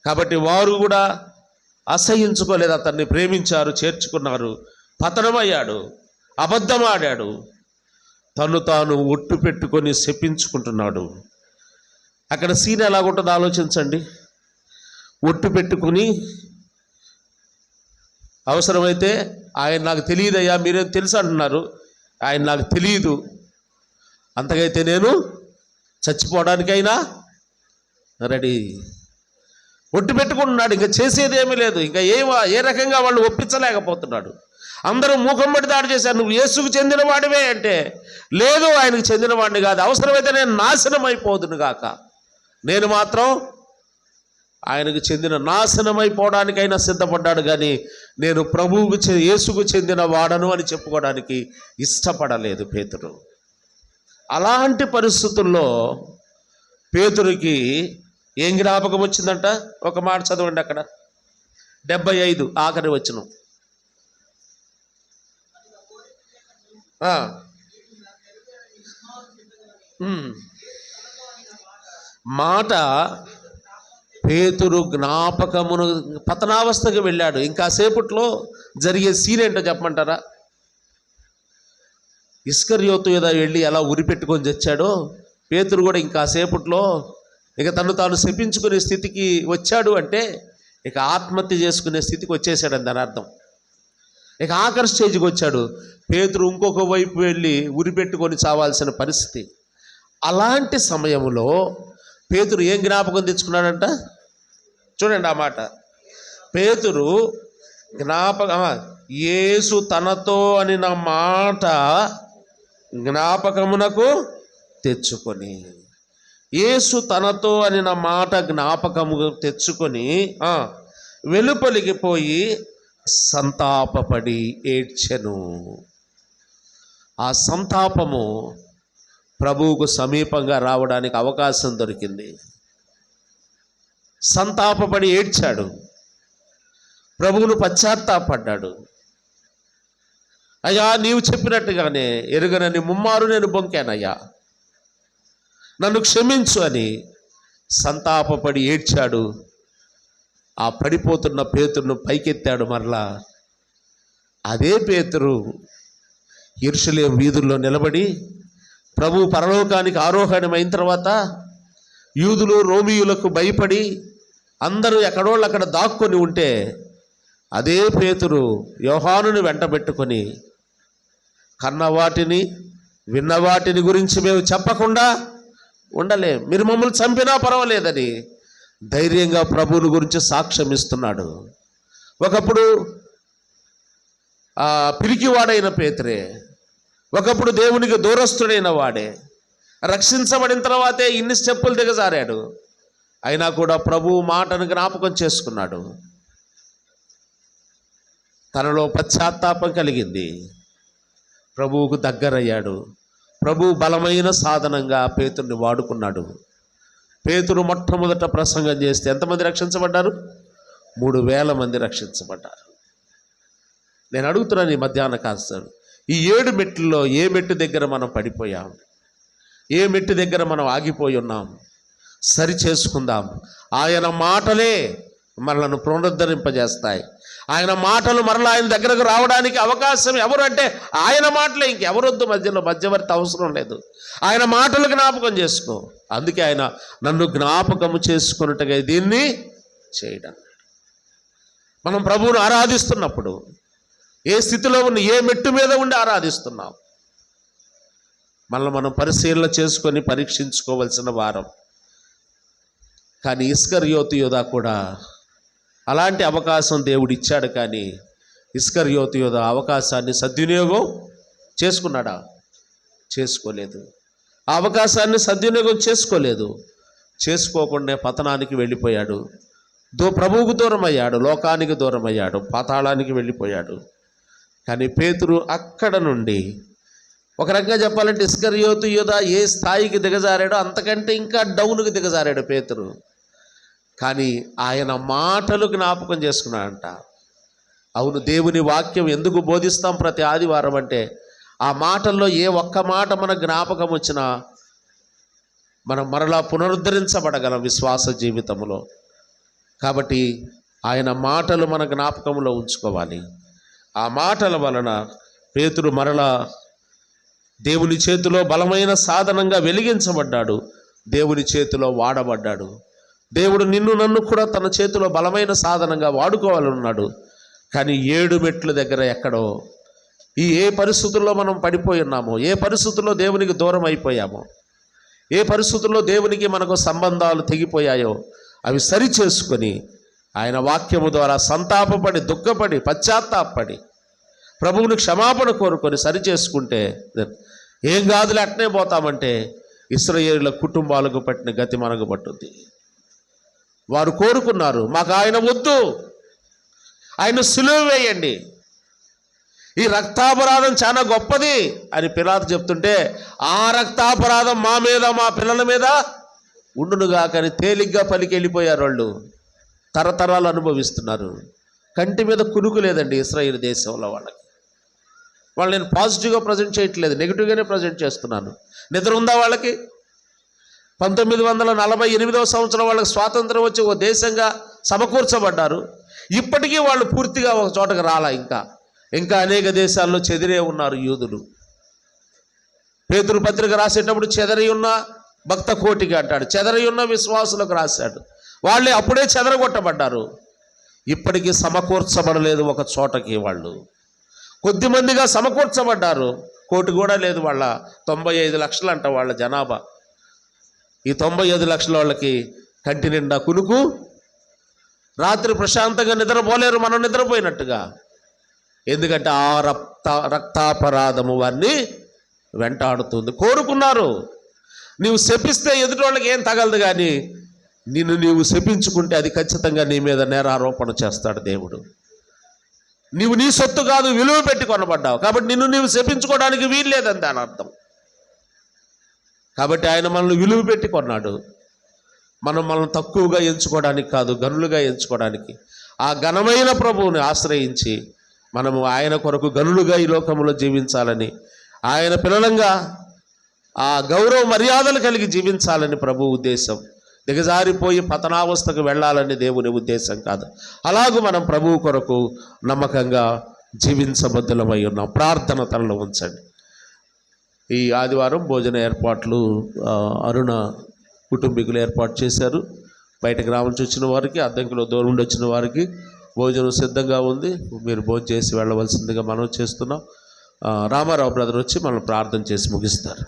Speaker 1: కాబట్టి వారు కూడా అసహించుకోలేదు, అతన్ని ప్రేమించారు, చేర్చుకున్నారు. పతనమయ్యాడు, అబద్ధమాడాడు, తను తాను ఒట్టు పెట్టుకొని శపించుకుంటున్నాడు. అక్కడ సీన్ ఎలాగుంటుందో ఆలోచించండి. ఒట్టు పెట్టుకుని అవసరమైతే ఆయన నాకు తెలియదయ్యా, మీరేం తెలుసు అంటున్నారు, ఆయన నాకు తెలియదు, అంతకైతే నేను చచ్చిపోవడానికైనా రెడీ. ఒట్టు పెట్టుకుంటున్నాడు, ఇంకా చేసేదేమీ లేదు. ఇంకా ఏ రకంగా వాళ్ళు ఒప్పించలేకపోతున్నాడు. అందరూ మూకమ్మడి దాడి చేశారు. నువ్వు యేసుకు చెందిన వాడివే అంటే, లేదు ఆయనకు చెందిన వాడిని కాదు, అవసరమైతే నేను నాశనం అయిపోదును గాక, నేను మాత్రం ఆయనకు చెందిన నాశనమైపోవడానికైనా సిద్ధపడ్డాడు. కానీ నేను ప్రభువుకు యేసుకు చెందిన వాడను అని చెప్పుకోవడానికి ఇష్టపడలేదు పేతురు. అలాంటి పరిస్థితుల్లో పేతురుకి ఏం జ్ఞాపకం వచ్చిందంట? ఒక మాట చదవండి అక్కడ, 75 ఆఖరి వచనం. మాట పేతురు జ్ఞాపకమును, పతనావస్థకు వెళ్ళాడు. ఇంకా సేపట్లో జరిగే సీన్ ఏంటో చెప్పమంటారా? ఇస్కరియోతు యూదా వెళ్ళి ఎలా ఉరిపెట్టుకొని చచ్చాడో, పేతురు కూడా ఇంకా సేపట్లో ఇక తను తాను శపించుకునే స్థితికి వచ్చాడు. అంటే ఇక ఆత్మహత్య చేసుకునే స్థితికి వచ్చేసాడని దాని అర్థం. ఇక ఆఖరి స్టేజ్కి వచ్చాడు. పేతురు ఇంకొక వైపు వెళ్ళి ఉరిపెట్టుకొని చావాల్సిన పరిస్థితి. అలాంటి సమయంలో పేతురు ఏం జ్ఞాపకం తెచ్చుకున్నాడంట? చూడండి ఆ మాట. పేతురు యేసు తనతో అనిన మాట జ్ఞాపకమునకు తెచ్చుకొని, యేసు తనతో అనిన మాట జ్ఞాపకము తెచ్చుకొని వెలుపలికి పోయి సంతాపపడి ఏడ్చెను. ఆ సంతాపము ప్రభువుకు సమీపంగా రావడానికి అవకాశం దొరికింది. సంతాపపడి ఏడ్చాడు, ప్రభువును పశ్చాత్తాపడ్డాడు. అయ్యా, నీవు చెప్పినట్టుగానే ఎరుగనని ముమ్మారు నేను బొంకానయ్యా, నన్ను క్షమించు అని సంతాపపడి ఏడ్చాడు. ఆ పడిపోతున్న పేతురును పైకెత్తాడు మరలా. అదే పేతురు యెరూషలేము వీధుల్లో నిలబడి ప్రభు పరలోకానికి ఆరోహణమైన తర్వాత యూదులు రోమీయులకు భయపడి అందరూ ఎక్కడోళ్ళు అక్కడ దాక్కొని ఉంటే, అదే పేతురు యోహానుని వెంటబెట్టుకొని కన్నవాటిని విన్నవాటిని గురించి మేము చెప్పకుండా ఉండలేం, మీరు మమ్మల్ని చంపినా పర్వాలేదని ధైర్యంగా ప్రభువుని గురించి సాక్ష్యం ఇస్తున్నాడు. ఒకప్పుడు పిరికివాడైన పేతురే, ఒకప్పుడు దేవునికి దూరస్తుడైన వాడే, రక్షించబడిన తర్వాతే ఇన్ని స్టెప్పులు దిగజారాడు. అయినా కూడా ప్రభువు మాటను జ్ఞాపకం చేసుకున్నాడు. తనలో పశ్చాత్తాపం కలిగింది, ప్రభువుకు దగ్గరయ్యాడు. ప్రభువు బలమైన సాధనంగా పేతురుని వాడుకున్నాడు. పేతురు మొట్టమొదట ప్రసంగం చేస్తే ఎంతమంది రక్షించబడ్డారు? 3,000 మంది రక్షించబడ్డారు. నేను అడుగుతున్నాను ఈ మధ్యాహ్న కాస్తాను, ఈ 7 మెట్లలో ఏ మెట్టు దగ్గర మనం పడిపోయాం? ఏ మెట్టు దగ్గర మనం ఆగిపోయి ఉన్నాం? సరి చేసుకుందాం. ఆయన మాటలే మనలను పునరుద్ధరింపజేస్తాయి. ఆయన మాటలు మరలా ఆయన దగ్గరకు రావడానికి అవకాశం ఎవరు అంటే ఆయన మాటలే, ఇంకెవరొద్దు, మధ్యలో మధ్యవర్తి అవసరం లేదు. ఆయన మాటలు జ్ఞాపకం చేసుకో. అందుకే ఆయన నన్ను జ్ఞాపకము చేసుకున్నట్టుగా దీన్ని చేయడం. మనం ప్రభువును ఆరాధిస్తున్నప్పుడు ఏ స్థితిలో ఉన్న, ఏ మెట్టు మీద ఉండి ఆరాధిస్తున్నాం, మనల్ని మనం పరిశీలన చేసుకొని పరీక్షించుకోవలసిన వారం. కానీ ఇస్కరియోతు యూదా కూడా అలాంటి అవకాశం దేవుడు ఇచ్చాడు. కానీ ఇస్కరియోతు యూదా అవకాశాన్ని సద్వినియోగం చేసుకున్నాడా? చేసుకోలేదు. ఆ అవకాశాన్ని సద్వినియోగం చేసుకోకుండా పతనానికి వెళ్ళిపోయాడు. ప్రభువుకు దూరం అయ్యాడు, లోకానికి దూరం అయ్యాడు, పాతాళానికి వెళ్ళిపోయాడు. కానీ పేతురు అక్కడ నుండి ఒక రకంగా చెప్పాలంటే ఇస్కరియోతు యూదా ఏ స్థాయికి దిగజారాడో అంతకంటే ఇంకా డౌన్కి దిగజారాడు పేతురు. కానీ ఆయన మాటలు జ్ఞాపకం చేసుకున్నాడంట. అవును, దేవుని వాక్యం ఎందుకు బోధిస్తాం ప్రతి ఆదివారం అంటే ఆ మాటల్లో ఏ ఒక్క మాట మన జ్ఞాపకం వచ్చినా మనం మరలా పునరుద్ధరించబడగలం విశ్వాస జీవితంలో. కాబట్టి ఆయన మాటలు మన జ్ఞాపకంలో ఉంచుకోవాలి. ఆ మాటల వలన పేతురు మరలా దేవుని చేతిలో బలమైన సాధనంగా వెలిగించబడ్డాడు, దేవుని చేతిలో వాడబడ్డాడు. దేవుడు నిన్ను నన్ను కూడా తన చేతిలో బలమైన సాధనంగా వాడుకోవాలన్నాడు. కానీ 7 మెట్ల దగ్గర ఎక్కడో ఏ పరిస్థితుల్లో మనం పడిపోయి ఉన్నామో, ఏ పరిస్థితుల్లో దేవునికి దూరం అయిపోయామో, ఏ పరిస్థితుల్లో దేవునికి మనకు సంబంధాలు తెగిపోయాయో అవి సరి చేసుకొని ఆయన వాక్యము ద్వారా సంతాపపడి, దుఃఖపడి, పశ్చాత్తాపడి ప్రభువుని క్షమాపణ కోరుకొని సరి చేసుకుంటే ఏం కాదులే అట్నే పోతామంటే ఇశ్రాయేలుల కుటుంబాలకు పట్టిన గతి మనకు పట్టుద్ది. వారు కోరుకున్నారు, మాకు ఆయన వద్దు, ఆయన సిలువ వేయండి, ఈ రక్తాపరాధం చాలా గొప్పది అని పిలాతు చెప్తుంటే ఆ రక్తాపరాధం మా మీద మా పిల్లల మీద ఉండునుగా కానీ తేలిగ్గా పలికి వెళ్ళిపోయారు. వాళ్ళు తరతరాలు అనుభవిస్తున్నారు. కంటి మీద కునుకు లేదండి ఇశ్రాయేలు దేశంలో వాళ్ళకి. వాళ్ళు నేను పాజిటివ్గా ప్రజెంట్ చేయట్లేదు, నెగిటివ్గానే ప్రజెంట్ చేస్తున్నాను. నిద్ర ఉందా వాళ్ళకి? 1948వ సంవత్సరం వాళ్ళకి స్వాతంత్రం వచ్చి ఓ దేశంగా సమకూర్చబడ్డారు. ఇప్పటికీ వాళ్ళు పూర్తిగా ఒక చోటకు రాలా. ఇంకా అనేక దేశాల్లో చెదిరే ఉన్నారు యూదులు. పేతురు పత్రిక రాసేటప్పుడు చెదరి ఉన్న భక్త కోటికి అంటాడు, చెదరి ఉన్న విశ్వాసులకు రాశాడు. వాళ్ళే అప్పుడే చెదరగొట్టబడ్డారు. ఇప్పటికీ సమకూర్చబడలేదు ఒక చోటకి. వాళ్ళు కొద్దిమందిగా సమకూర్చబడ్డారు. 1 కోటి కూడా లేదు. వాళ్ళ 95 లక్షలు అంట వాళ్ళ జనాభా. ఈ 95 లక్షల వాళ్ళకి కంటి నిండా కునుకు, రాత్రి ప్రశాంతంగా నిద్రపోలేరు మనం నిద్రపోయినట్టుగా. ఎందుకంటే ఆ రక్తాపరాధము వారిని వెంటాడుతుంది. కోరుకున్నారు. నీవు శపిస్తే ఎదుటి వాళ్ళకి ఏం తగలదు, కానీ నీవు శపించుకుంటే అది ఖచ్చితంగా నీ మీద నేరారోపణ చేస్తాడు దేవుడు. నీవు నీ సొత్తు కాదు, విలువ పెట్టి కొనబడ్డావు, కాబట్టి నీవు శపించుకోవడానికి వీలు లేదని దాని అర్థం. కాబట్టి ఆయన మనల్ని విలువ పెట్టి కొన్నాడు. మనల్ని తక్కువగా ఎంచుకోవడానికి కాదు, గనులుగా ఎంచుకోవడానికి. ఆ ఘనమైన ప్రభువుని ఆశ్రయించి మనము ఆయన కొరకు గనులుగా ఈ లోకంలో జీవించాలని, ఆయన పిల్లలంగా ఆ గౌరవ మర్యాదలు కలిగి జీవించాలని ప్రభు ఉద్దేశం. దిగజారిపోయి పతనావస్థకు వెళ్ళాలని దేవుని ఉద్దేశం కాదు. అలాగూ మనం ప్రభువు కొరకు నమ్మకంగా జీవించబద్దులమై ఉన్నాం. ప్రార్థన తనలో ఉంచండి. ఈ ఆదివారం భోజన ఏర్పాట్లు అరుణ కుటుంబీకులు ఏర్పాటు చేశారు. బయట గ్రామం నుంచి వచ్చిన వారికి, అద్దంకిలో దూరం నుండి వచ్చిన వారికి భోజనం సిద్ధంగా ఉంది. మీరు భోజనం చేసి వెళ్ళవలసిందిగా మనం చేస్తున్నాం. రామారావు బ్రదర్ వచ్చి మనం ప్రార్థన చేసి ముగిస్తారు.